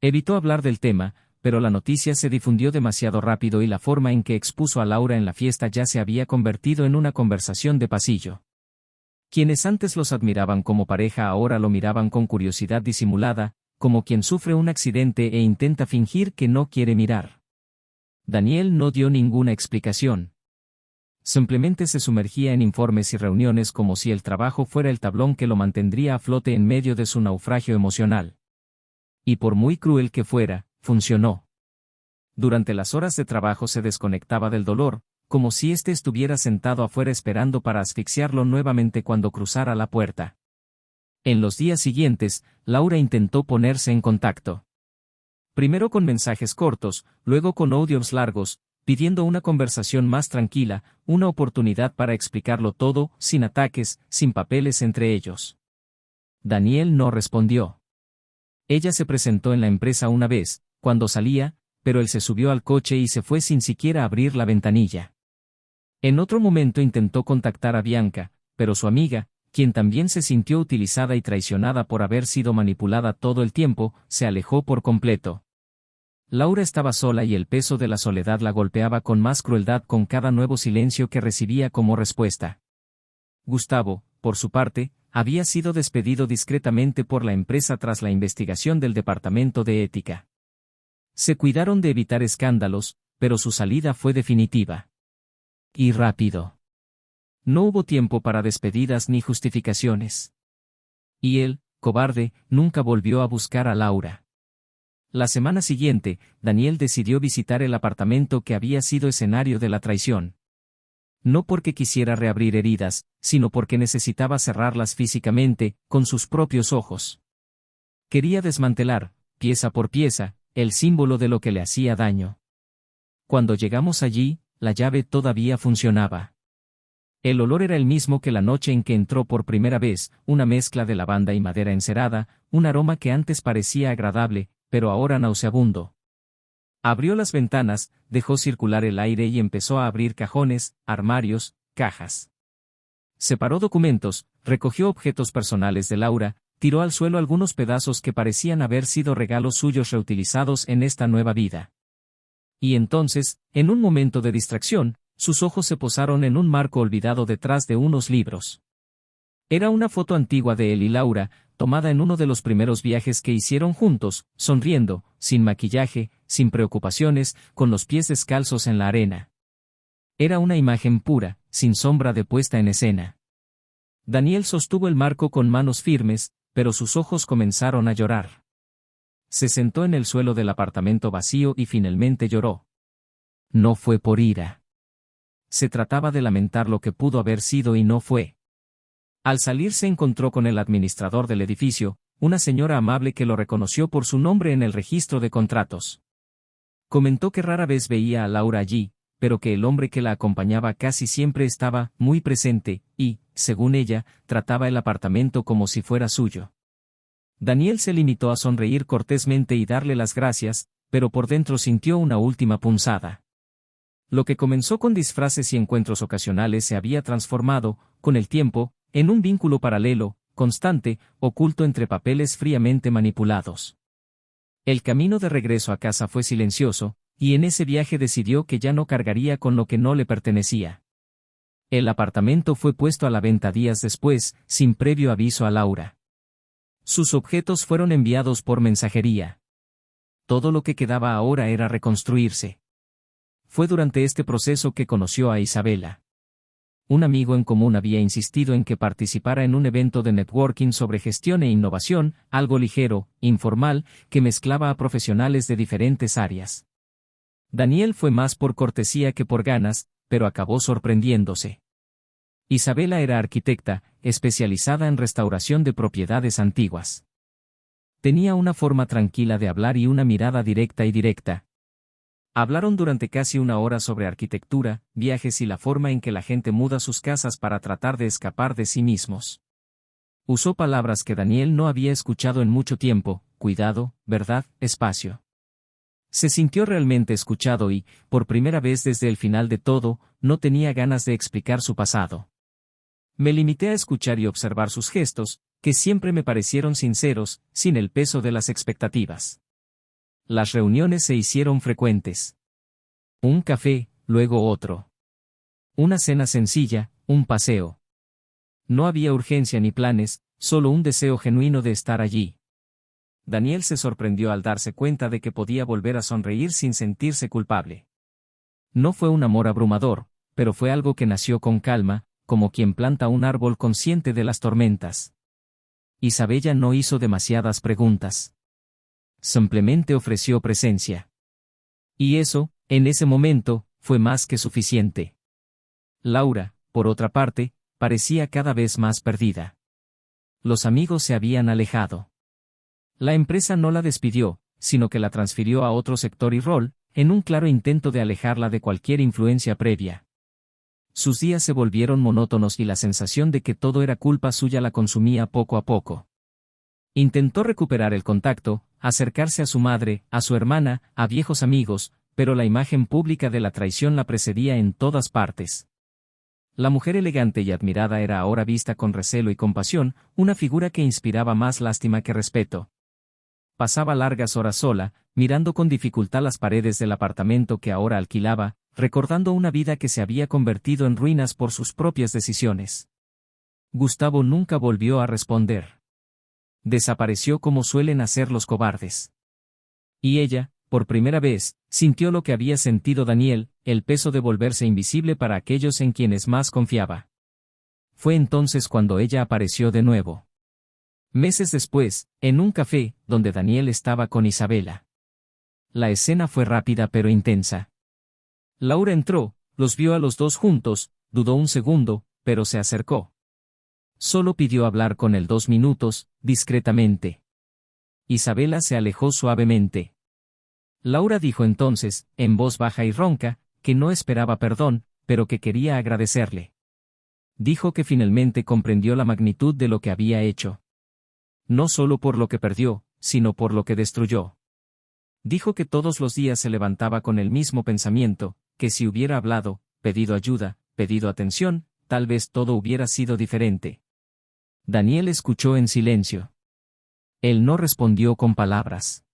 Evitó hablar del tema, pero la noticia se difundió demasiado rápido y la forma en que expuso a Laura en la fiesta ya se había convertido en una conversación de pasillo. Quienes antes los admiraban como pareja ahora lo miraban con curiosidad disimulada, como quien sufre un accidente e intenta fingir que no quiere mirar. Daniel no dio ninguna explicación. Simplemente se sumergía en informes y reuniones como si el trabajo fuera el tablón que lo mantendría a flote en medio de su naufragio emocional. Y por muy cruel que fuera, funcionó. Durante las horas de trabajo se desconectaba del dolor, como si éste estuviera sentado afuera esperando para asfixiarlo nuevamente cuando cruzara la puerta. En los días siguientes, Laura intentó ponerse en contacto. Primero con mensajes cortos, luego con audios largos, pidiendo una conversación más tranquila, una oportunidad para explicarlo todo, sin ataques, sin papeles entre ellos. Daniel no respondió. Ella se presentó en la empresa una vez, cuando salía, pero él se subió al coche y se fue sin siquiera abrir la ventanilla. En otro momento intentó contactar a Bianca, pero su amiga, quien también se sintió utilizada y traicionada por haber sido manipulada todo el tiempo, se alejó por completo. Laura estaba sola y el peso de la soledad la golpeaba con más crueldad con cada nuevo silencio que recibía como respuesta. Gustavo, por su parte, había sido despedido discretamente por la empresa tras la investigación del Departamento de Ética. Se cuidaron de evitar escándalos, pero su salida fue definitiva. Y rápido. No hubo tiempo para despedidas ni justificaciones. Y él, cobarde, nunca volvió a buscar a Laura. La semana siguiente, Daniel decidió visitar el apartamento que había sido escenario de la traición. No porque quisiera reabrir heridas, sino porque necesitaba cerrarlas físicamente, con sus propios ojos. Quería desmantelar, pieza por pieza, el símbolo de lo que le hacía daño. Cuando llegamos allí, la llave todavía funcionaba. El olor era el mismo que la noche en que entró por primera vez, una mezcla de lavanda y madera encerada, un aroma que antes parecía agradable, pero ahora nauseabundo. Abrió las ventanas, dejó circular el aire y empezó a abrir cajones, armarios, cajas. Separó documentos, recogió objetos personales de Laura, tiró al suelo algunos pedazos que parecían haber sido regalos suyos reutilizados en esta nueva vida. Y entonces, en un momento de distracción, sus ojos se posaron en un marco olvidado detrás de unos libros. Era una foto antigua de él y Laura, tomada en uno de los primeros viajes que hicieron juntos, sonriendo, sin maquillaje, sin preocupaciones, con los pies descalzos en la arena. Era una imagen pura, sin sombra de puesta en escena. Daniel sostuvo el marco con manos firmes, pero sus ojos comenzaron a llorar. Se sentó en el suelo del apartamento vacío y finalmente lloró. No fue por ira. Se trataba de lamentar lo que pudo haber sido y no fue. Al salir se encontró con el administrador del edificio, una señora amable que lo reconoció por su nombre en el registro de contratos. Comentó que rara vez veía a Laura allí, pero que el hombre que la acompañaba casi siempre estaba muy presente, y, según ella, trataba el apartamento como si fuera suyo. Daniel se limitó a sonreír cortésmente y darle las gracias, pero por dentro sintió una última punzada. Lo que comenzó con disfraces y encuentros ocasionales se había transformado, con el tiempo, en un vínculo paralelo, constante, oculto entre papeles fríamente manipulados. El camino de regreso a casa fue silencioso, y en ese viaje decidió que ya no cargaría con lo que no le pertenecía. El apartamento fue puesto a la venta días después, sin previo aviso a Laura. Sus objetos fueron enviados por mensajería. Todo lo que quedaba ahora era reconstruirse. Fue durante este proceso que conoció a Isabela. Un amigo en común había insistido en que participara en un evento de networking sobre gestión e innovación, algo ligero, informal, que mezclaba a profesionales de diferentes áreas. Daniel fue más por cortesía que por ganas, pero acabó sorprendiéndose. Isabela era arquitecta, especializada en restauración de propiedades antiguas. Tenía una forma tranquila de hablar y una mirada directa y directa. Hablaron durante casi una hora sobre arquitectura, viajes y la forma en que la gente muda sus casas para tratar de escapar de sí mismos. Usó palabras que Daniel no había escuchado en mucho tiempo: cuidado, verdad, espacio. Se sintió realmente escuchado y, por primera vez desde el final de todo, no tenía ganas de explicar su pasado. Me limité a escuchar y observar sus gestos, que siempre me parecieron sinceros, sin el peso de las expectativas. Las reuniones se hicieron frecuentes. Un café, luego otro. Una cena sencilla, un paseo. No había urgencia ni planes, solo un deseo genuino de estar allí. Daniel se sorprendió al darse cuenta de que podía volver a sonreír sin sentirse culpable. No fue un amor abrumador, pero fue algo que nació con calma, como quien planta un árbol consciente de las tormentas. Isabella no hizo demasiadas preguntas. Simplemente ofreció presencia. Y eso, en ese momento, fue más que suficiente. Laura, por otra parte, parecía cada vez más perdida. Los amigos se habían alejado. La empresa no la despidió, sino que la transfirió a otro sector y rol, en un claro intento de alejarla de cualquier influencia previa. Sus días se volvieron monótonos y la sensación de que todo era culpa suya la consumía poco a poco. Intentó recuperar el contacto, acercarse a su madre, a su hermana, a viejos amigos, pero la imagen pública de la traición la precedía en todas partes. La mujer elegante y admirada era ahora vista con recelo y compasión, una figura que inspiraba más lástima que respeto. Pasaba largas horas sola, mirando con dificultad las paredes del apartamento que ahora alquilaba, recordando una vida que se había convertido en ruinas por sus propias decisiones. Gustavo nunca volvió a responder. Desapareció como suelen hacer los cobardes. Y ella, por primera vez, sintió lo que había sentido Daniel, el peso de volverse invisible para aquellos en quienes más confiaba. Fue entonces cuando ella apareció de nuevo. Meses después, en un café, donde Daniel estaba con Isabela. La escena fue rápida pero intensa. Laura entró, los vio a los dos juntos, dudó un segundo, pero se acercó. Solo pidió hablar con él 2 minutos, discretamente. Isabela se alejó suavemente. Laura dijo entonces, en voz baja y ronca, que no esperaba perdón, pero que quería agradecerle. Dijo que finalmente comprendió la magnitud de lo que había hecho. No solo por lo que perdió, sino por lo que destruyó. Dijo que todos los días se levantaba con el mismo pensamiento, que si hubiera hablado, pedido ayuda, pedido atención, tal vez todo hubiera sido diferente. Daniel escuchó en silencio. Él no respondió con palabras.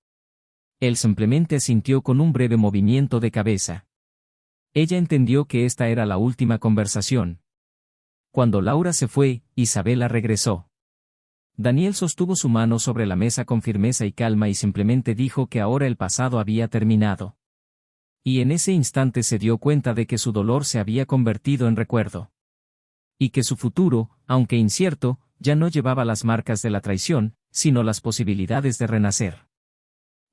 Él simplemente asintió con un breve movimiento de cabeza. Ella entendió que esta era la última conversación. Cuando Laura se fue, Isabela regresó. Daniel sostuvo su mano sobre la mesa con firmeza y calma y simplemente dijo que ahora el pasado había terminado. Y en ese instante se dio cuenta de que su dolor se había convertido en recuerdo. Y que su futuro, aunque incierto, ya no llevaba las marcas de la traición, sino las posibilidades de renacer.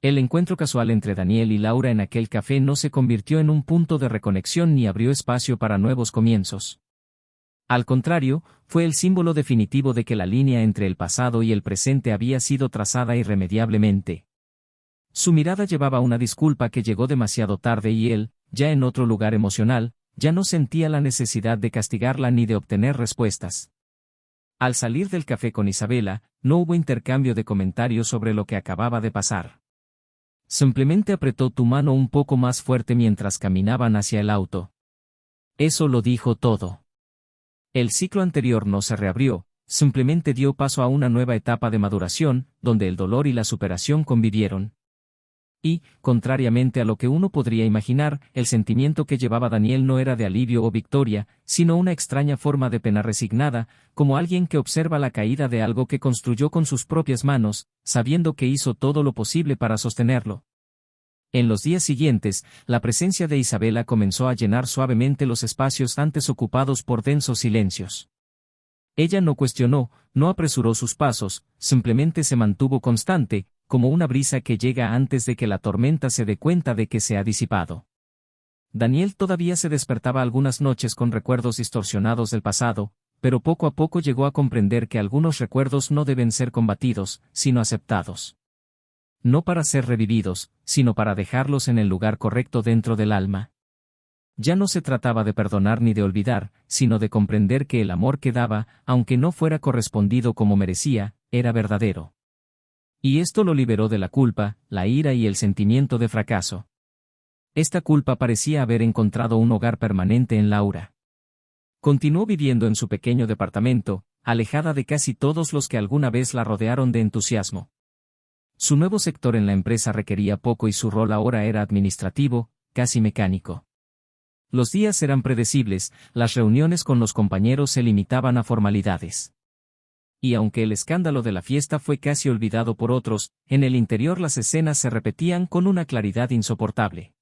El encuentro casual entre Daniel y Laura en aquel café no se convirtió en un punto de reconexión ni abrió espacio para nuevos comienzos. Al contrario, fue el símbolo definitivo de que la línea entre el pasado y el presente había sido trazada irremediablemente. Su mirada llevaba una disculpa que llegó demasiado tarde y él, ya en otro lugar emocional, ya no sentía la necesidad de castigarla ni de obtener respuestas. Al salir del café con Isabela, no hubo intercambio de comentarios sobre lo que acababa de pasar. Simplemente apretó tu mano un poco más fuerte mientras caminaban hacia el auto. Eso lo dijo todo. El ciclo anterior no se reabrió, simplemente dio paso a una nueva etapa de maduración, donde el dolor y la superación convivieron. Y, contrariamente a lo que uno podría imaginar, el sentimiento que llevaba Daniel no era de alivio o victoria, sino una extraña forma de pena resignada, como alguien que observa la caída de algo que construyó con sus propias manos, sabiendo que hizo todo lo posible para sostenerlo. En los días siguientes, la presencia de Isabela comenzó a llenar suavemente los espacios antes ocupados por densos silencios. Ella no cuestionó, no apresuró sus pasos, simplemente se mantuvo constante, como una brisa que llega antes de que la tormenta se dé cuenta de que se ha disipado. Daniel todavía se despertaba algunas noches con recuerdos distorsionados del pasado, pero poco a poco llegó a comprender que algunos recuerdos no deben ser combatidos, sino aceptados. No para ser revividos, sino para dejarlos en el lugar correcto dentro del alma. Ya no se trataba de perdonar ni de olvidar, sino de comprender que el amor que daba, aunque no fuera correspondido como merecía, era verdadero. Y esto lo liberó de la culpa, la ira y el sentimiento de fracaso. Esta culpa parecía haber encontrado un hogar permanente en Laura. Continuó viviendo en su pequeño departamento, alejada de casi todos los que alguna vez la rodearon de entusiasmo. Su nuevo sector en la empresa requería poco y su rol ahora era administrativo, casi mecánico. Los días eran predecibles, las reuniones con los compañeros se limitaban a formalidades. Y aunque el escándalo de la fiesta fue casi olvidado por otros, en el interior las escenas se repetían con una claridad insoportable.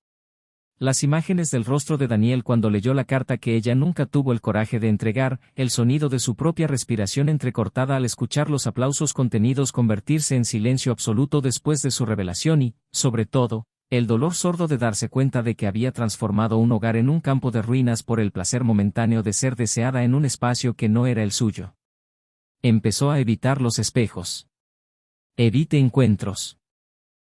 Las imágenes del rostro de Daniel cuando leyó la carta que ella nunca tuvo el coraje de entregar, el sonido de su propia respiración entrecortada al escuchar los aplausos contenidos convertirse en silencio absoluto después de su revelación y, sobre todo, el dolor sordo de darse cuenta de que había transformado un hogar en un campo de ruinas por el placer momentáneo de ser deseada en un espacio que no era el suyo. Empezó a evitar los espejos. Evite encuentros.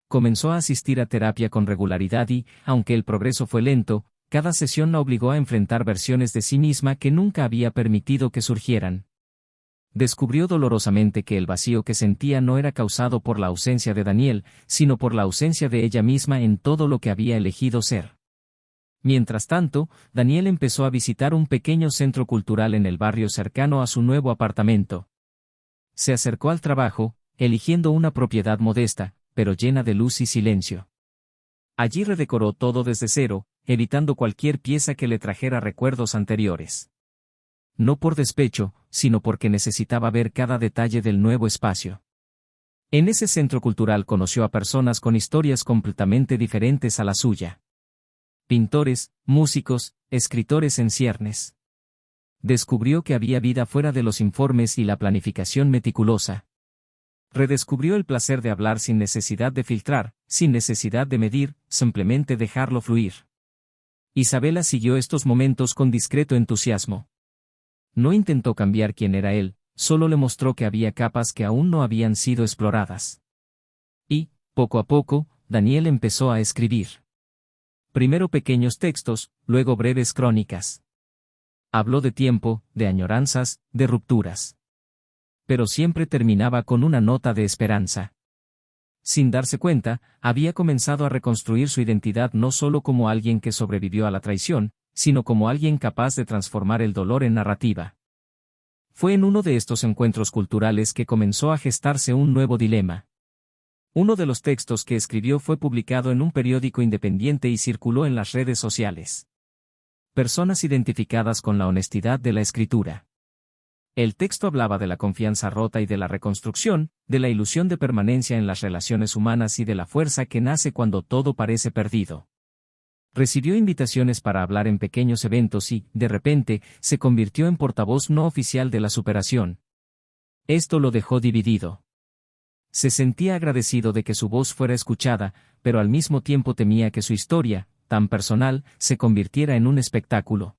Comenzó a asistir a terapia con regularidad y, aunque el progreso fue lento, cada sesión la obligó a enfrentar versiones de sí misma que nunca había permitido que surgieran. Descubrió dolorosamente que el vacío que sentía no era causado por la ausencia de Daniel, sino por la ausencia de ella misma en todo lo que había elegido ser. Mientras tanto, Daniel empezó a visitar un pequeño centro cultural en el barrio cercano a su nuevo apartamento. Se acercó al trabajo, eligiendo una propiedad modesta, pero llena de luz y silencio. Allí redecoró todo desde cero, evitando cualquier pieza que le trajera recuerdos anteriores. No por despecho, sino porque necesitaba ver cada detalle del nuevo espacio. En ese centro cultural conoció a personas con historias completamente diferentes a la suya. Pintores, músicos, escritores en ciernes. Descubrió que había vida fuera de los informes y la planificación meticulosa. Redescubrió el placer de hablar sin necesidad de filtrar, sin necesidad de medir, simplemente dejarlo fluir. Isabela siguió estos momentos con discreto entusiasmo. No intentó cambiar quién era él, solo le mostró que había capas que aún no habían sido exploradas. Y, poco a poco, Daniel empezó a escribir. Primero pequeños textos, luego breves crónicas. Habló de tiempo, de añoranzas, de rupturas. Pero siempre terminaba con una nota de esperanza. Sin darse cuenta, había comenzado a reconstruir su identidad no solo como alguien que sobrevivió a la traición, sino como alguien capaz de transformar el dolor en narrativa. Fue en uno de estos encuentros culturales que comenzó a gestarse un nuevo dilema. Uno de los textos que escribió fue publicado en un periódico independiente y circuló en las redes sociales. Personas identificadas con la honestidad de la escritura. El texto hablaba de la confianza rota y de la reconstrucción, de la ilusión de permanencia en las relaciones humanas y de la fuerza que nace cuando todo parece perdido. Recibió invitaciones para hablar en pequeños eventos y, de repente, se convirtió en portavoz no oficial de la superación. Esto lo dejó dividido. Se sentía agradecido de que su voz fuera escuchada, pero al mismo tiempo temía que su historia, tan personal, se convirtiera en un espectáculo.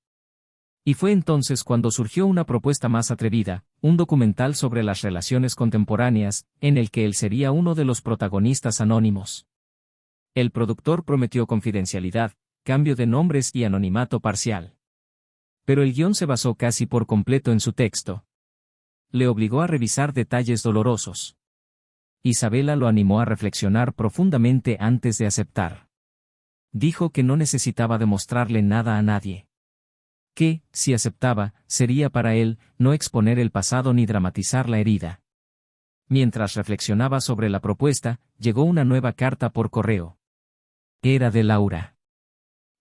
Y fue entonces cuando surgió una propuesta más atrevida, un documental sobre las relaciones contemporáneas, en el que él sería uno de los protagonistas anónimos. El productor prometió confidencialidad, cambio de nombres y anonimato parcial. Pero el guión se basó casi por completo en su texto. Le obligó a revisar detalles dolorosos. Isabela lo animó a reflexionar profundamente antes de aceptar. Dijo que no necesitaba demostrarle nada a nadie. Que, si aceptaba, sería para él, no exponer el pasado ni dramatizar la herida. Mientras reflexionaba sobre la propuesta, llegó una nueva carta por correo. Era de Laura.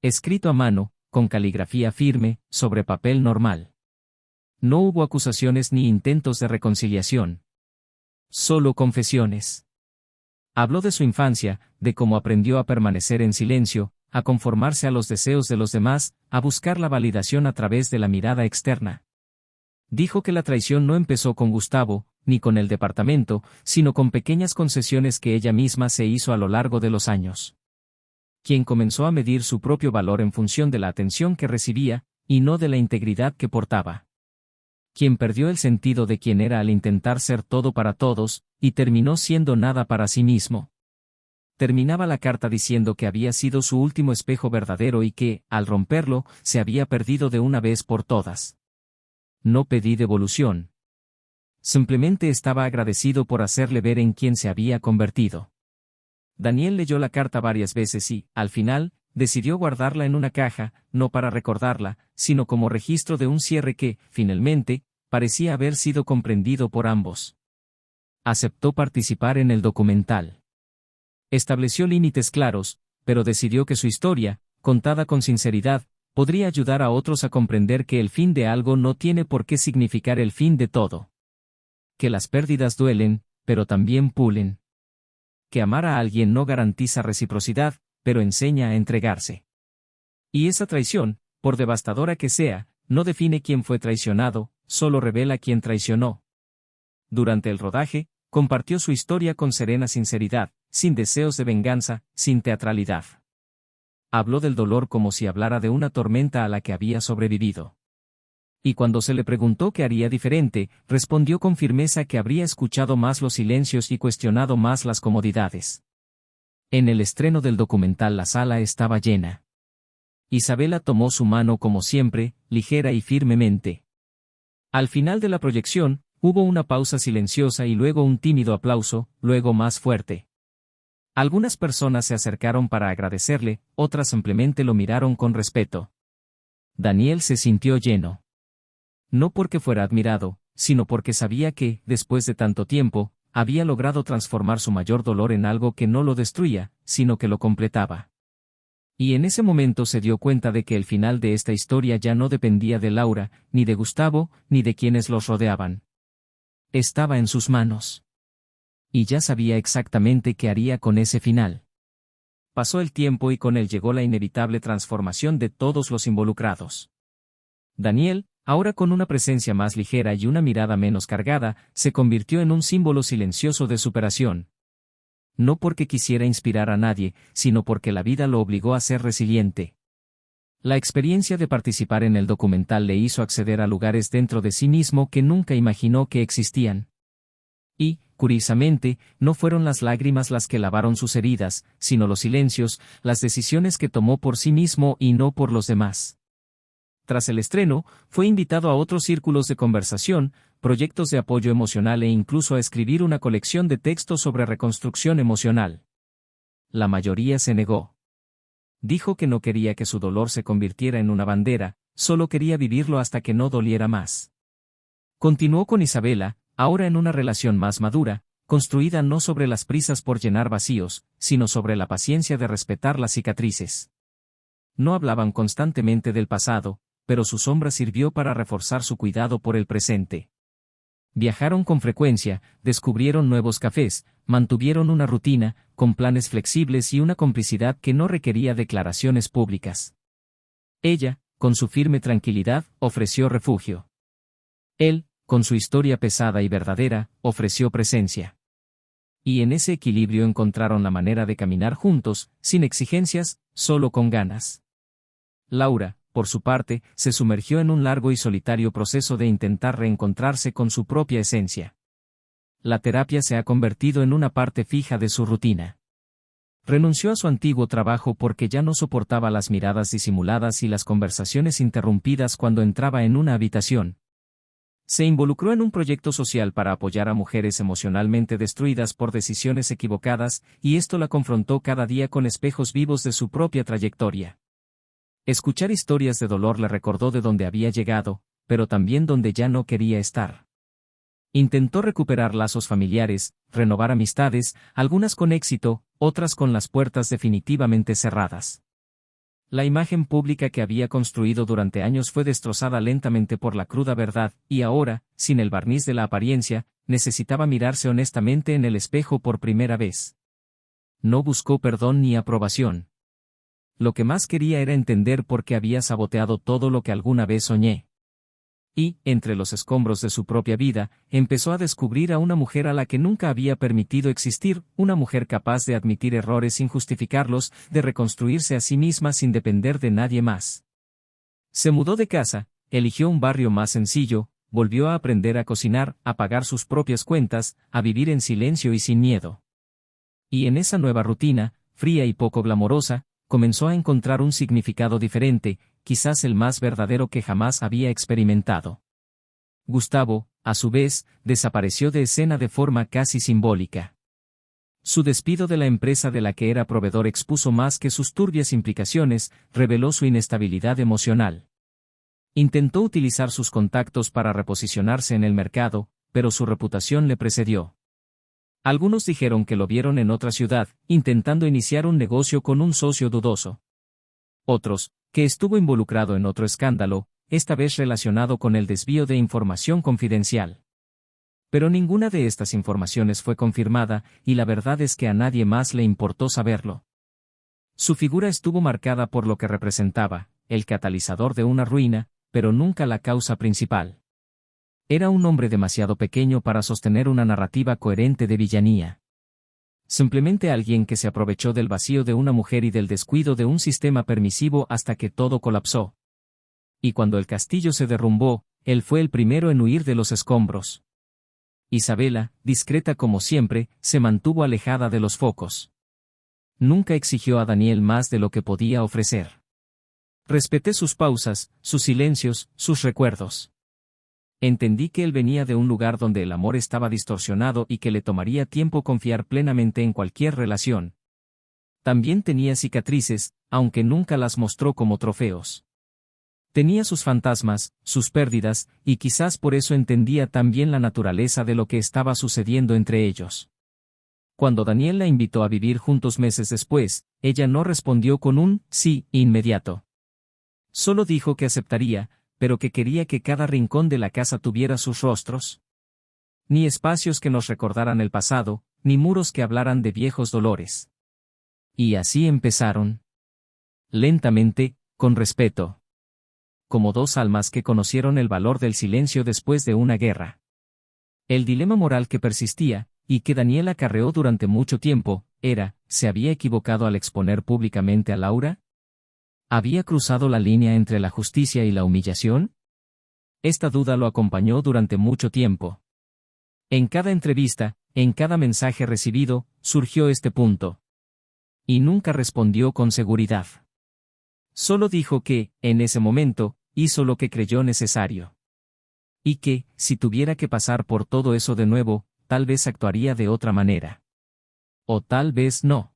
Escrito a mano, con caligrafía firme, sobre papel normal. No hubo acusaciones ni intentos de reconciliación. Solo confesiones. Habló de su infancia, de cómo aprendió a permanecer en silencio, a conformarse a los deseos de los demás, a buscar la validación a través de la mirada externa. Dijo que la traición no empezó con Gustavo, ni con el departamento, sino con pequeñas concesiones que ella misma se hizo a lo largo de los años. Quien comenzó a medir su propio valor en función de la atención que recibía, y no de la integridad que portaba. Quien perdió el sentido de quién era al intentar ser todo para todos, y terminó siendo nada para sí mismo. Terminaba la carta diciendo que había sido su último espejo verdadero y que, al romperlo, se había perdido de una vez por todas. No pedí devolución. Simplemente estaba agradecido por hacerle ver en quién se había convertido. Daniel leyó la carta varias veces y, al final, decidió guardarla en una caja, no para recordarla, sino como registro de un cierre que, finalmente, parecía haber sido comprendido por ambos. Aceptó participar en el documental. Estableció límites claros, pero decidió que su historia, contada con sinceridad, podría ayudar a otros a comprender que el fin de algo no tiene por qué significar el fin de todo. Que las pérdidas duelen, pero también pulen. Que amar a alguien no garantiza reciprocidad, pero enseña a entregarse. Y esa traición, por devastadora que sea, no define quién fue traicionado, solo revela quién traicionó. Durante el rodaje, compartió su historia con serena sinceridad, sin deseos de venganza, sin teatralidad. Habló del dolor como si hablara de una tormenta a la que había sobrevivido. Y cuando se le preguntó qué haría diferente, respondió con firmeza que habría escuchado más los silencios y cuestionado más las comodidades. En el estreno del documental la sala estaba llena. Isabela tomó su mano como siempre, ligera y firmemente. Al final de la proyección, hubo una pausa silenciosa y luego un tímido aplauso, luego más fuerte. Algunas personas se acercaron para agradecerle, otras simplemente lo miraron con respeto. Daniel se sintió lleno. No porque fuera admirado, sino porque sabía que, después de tanto tiempo, había logrado transformar su mayor dolor en algo que no lo destruía, sino que lo completaba. Y en ese momento se dio cuenta de que el final de esta historia ya no dependía de Laura, ni de Gustavo, ni de quienes los rodeaban. Estaba en sus manos. Y ya sabía exactamente qué haría con ese final. Pasó el tiempo y con él llegó la inevitable transformación de todos los involucrados. Daniel, ahora con una presencia más ligera y una mirada menos cargada, se convirtió en un símbolo silencioso de superación. No porque quisiera inspirar a nadie, sino porque la vida lo obligó a ser resiliente. La experiencia de participar en el documental le hizo acceder a lugares dentro de sí mismo que nunca imaginó que existían. Y, curiosamente, no fueron las lágrimas las que lavaron sus heridas, sino los silencios, las decisiones que tomó por sí mismo y no por los demás. Tras el estreno, fue invitado a otros círculos de conversación, proyectos de apoyo emocional e incluso a escribir una colección de textos sobre reconstrucción emocional. La mayoría se negó. Dijo que no quería que su dolor se convirtiera en una bandera, solo quería vivirlo hasta que no doliera más. Continuó con Isabela, ahora en una relación más madura, construida no sobre las prisas por llenar vacíos, sino sobre la paciencia de respetar las cicatrices. No hablaban constantemente del pasado, pero su sombra sirvió para reforzar su cuidado por el presente. Viajaron con frecuencia, descubrieron nuevos cafés, mantuvieron una rutina, con planes flexibles y una complicidad que no requería declaraciones públicas. Ella, con su firme tranquilidad, ofreció refugio. Él, con su historia pesada y verdadera, ofreció presencia. Y en ese equilibrio encontraron la manera de caminar juntos, sin exigencias, solo con ganas. Laura, por su parte, se sumergió en un largo y solitario proceso de intentar reencontrarse con su propia esencia. La terapia se ha convertido en una parte fija de su rutina. Renunció a su antiguo trabajo porque ya no soportaba las miradas disimuladas y las conversaciones interrumpidas cuando entraba en una habitación. Se involucró en un proyecto social para apoyar a mujeres emocionalmente destruidas por decisiones equivocadas, y esto la confrontó cada día con espejos vivos de su propia trayectoria. Escuchar historias de dolor le recordó de dónde había llegado, pero también donde ya no quería estar. Intentó recuperar lazos familiares, renovar amistades, algunas con éxito, otras con las puertas definitivamente cerradas. La imagen pública que había construido durante años fue destrozada lentamente por la cruda verdad, y ahora, sin el barniz de la apariencia, necesitaba mirarse honestamente en el espejo por primera vez. No buscó perdón ni aprobación. Lo que más quería era entender por qué había saboteado todo lo que alguna vez soñé. Y, entre los escombros de su propia vida, empezó a descubrir a una mujer a la que nunca había permitido existir, una mujer capaz de admitir errores sin justificarlos, de reconstruirse a sí misma sin depender de nadie más. Se mudó de casa, eligió un barrio más sencillo, volvió a aprender a cocinar, a pagar sus propias cuentas, a vivir en silencio y sin miedo. Y en esa nueva rutina, fría y poco glamorosa, comenzó a encontrar un significado diferente, quizás el más verdadero que jamás había experimentado. Gustavo, a su vez, desapareció de escena de forma casi simbólica. Su despido de la empresa de la que era proveedor expuso más que sus turbias implicaciones, reveló su inestabilidad emocional. Intentó utilizar sus contactos para reposicionarse en el mercado, pero su reputación le precedió. Algunos dijeron que lo vieron en otra ciudad, intentando iniciar un negocio con un socio dudoso. Otros, que estuvo involucrado en otro escándalo, esta vez relacionado con el desvío de información confidencial. Pero ninguna de estas informaciones fue confirmada, y la verdad es que a nadie más le importó saberlo. Su figura estuvo marcada por lo que representaba, el catalizador de una ruina, pero nunca la causa principal. Era un hombre demasiado pequeño para sostener una narrativa coherente de villanía. Simplemente alguien que se aprovechó del vacío de una mujer y del descuido de un sistema permisivo hasta que todo colapsó. Y cuando el castillo se derrumbó, él fue el primero en huir de los escombros. Isabela, discreta como siempre, se mantuvo alejada de los focos. Nunca exigió a Daniel más de lo que podía ofrecer. Respeté sus pausas, sus silencios, sus recuerdos. Entendí que él venía de un lugar donde el amor estaba distorsionado y que le tomaría tiempo confiar plenamente en cualquier relación. También tenía cicatrices, aunque nunca las mostró como trofeos. Tenía sus fantasmas, sus pérdidas, y quizás por eso entendía tan bien la naturaleza de lo que estaba sucediendo entre ellos. Cuando Daniel la invitó a vivir juntos meses después, ella no respondió con un sí inmediato. Solo dijo que aceptaría, pero que quería que cada rincón de la casa tuviera sus rostros. Ni espacios que nos recordaran el pasado, ni muros que hablaran de viejos dolores. Y así empezaron. Lentamente, con respeto. Como dos almas que conocieron el valor del silencio después de una guerra. El dilema moral que persistía, y que Daniel acarreó durante mucho tiempo, era, ¿se había equivocado al exponer públicamente a Laura? ¿Había cruzado la línea entre la justicia y la humillación? Esta duda lo acompañó durante mucho tiempo. En cada entrevista, en cada mensaje recibido, surgió este punto. Y nunca respondió con seguridad. Solo dijo que, en ese momento, hizo lo que creyó necesario. Y que, si tuviera que pasar por todo eso de nuevo, tal vez actuaría de otra manera. O tal vez no.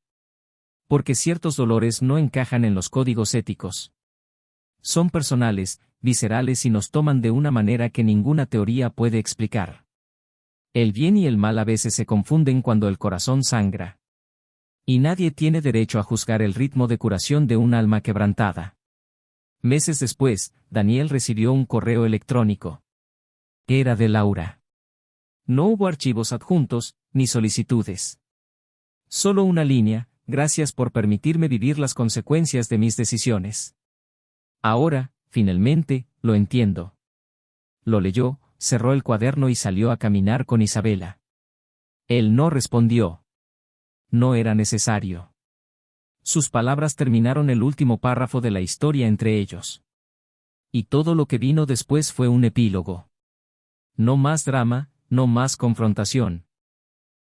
Porque ciertos dolores no encajan en los códigos éticos. Son personales, viscerales y nos toman de una manera que ninguna teoría puede explicar. El bien y el mal a veces se confunden cuando el corazón sangra. Y nadie tiene derecho a juzgar el ritmo de curación de un alma quebrantada. Meses después, Daniel recibió un correo electrónico. Era de Laura. No hubo archivos adjuntos, ni solicitudes. Solo una línea: gracias por permitirme vivir las consecuencias de mis decisiones. Ahora, finalmente, lo entiendo. Lo leyó, cerró el cuaderno y salió a caminar con Isabela. Él no respondió. No era necesario. Sus palabras terminaron el último párrafo de la historia entre ellos. Y todo lo que vino después fue un epílogo. No más drama, no más confrontación.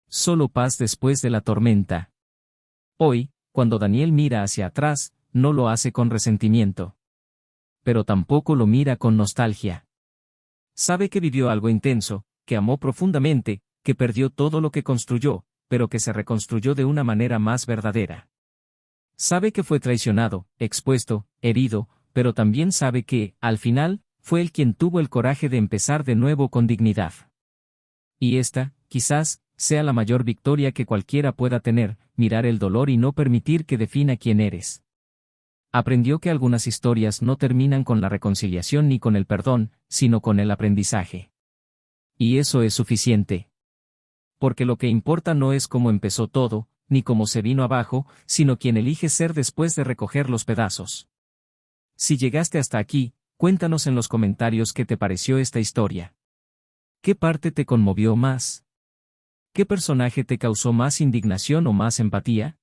Solo paz después de la tormenta. Hoy, cuando Daniel mira hacia atrás, no lo hace con resentimiento. Pero tampoco lo mira con nostalgia. Sabe que vivió algo intenso, que amó profundamente, que perdió todo lo que construyó, pero que se reconstruyó de una manera más verdadera. Sabe que fue traicionado, expuesto, herido, pero también sabe que, al final, fue él quien tuvo el coraje de empezar de nuevo con dignidad. Y esta, quizás, sea la mayor victoria que cualquiera pueda tener, mirar el dolor y no permitir que defina quién eres. Aprendió que algunas historias no terminan con la reconciliación ni con el perdón, sino con el aprendizaje. Y eso es suficiente. Porque lo que importa no es cómo empezó todo, ni cómo se vino abajo, sino quién elige ser después de recoger los pedazos. Si llegaste hasta aquí, cuéntanos en los comentarios qué te pareció esta historia. ¿Qué parte te conmovió más? ¿Qué personaje te causó más indignación o más empatía?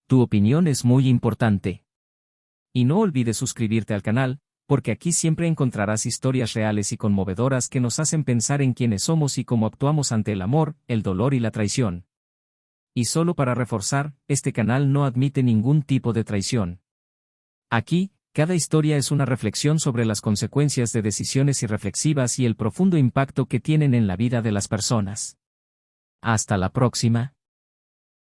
Tu opinión es muy importante. Y no olvides suscribirte al canal, porque aquí siempre encontrarás historias reales y conmovedoras que nos hacen pensar en quiénes somos y cómo actuamos ante el amor, el dolor y la traición. Y solo para reforzar, este canal no admite ningún tipo de traición. Aquí, cada historia es una reflexión sobre las consecuencias de decisiones irreflexivas y el profundo impacto que tienen en la vida de las personas. Hasta la próxima.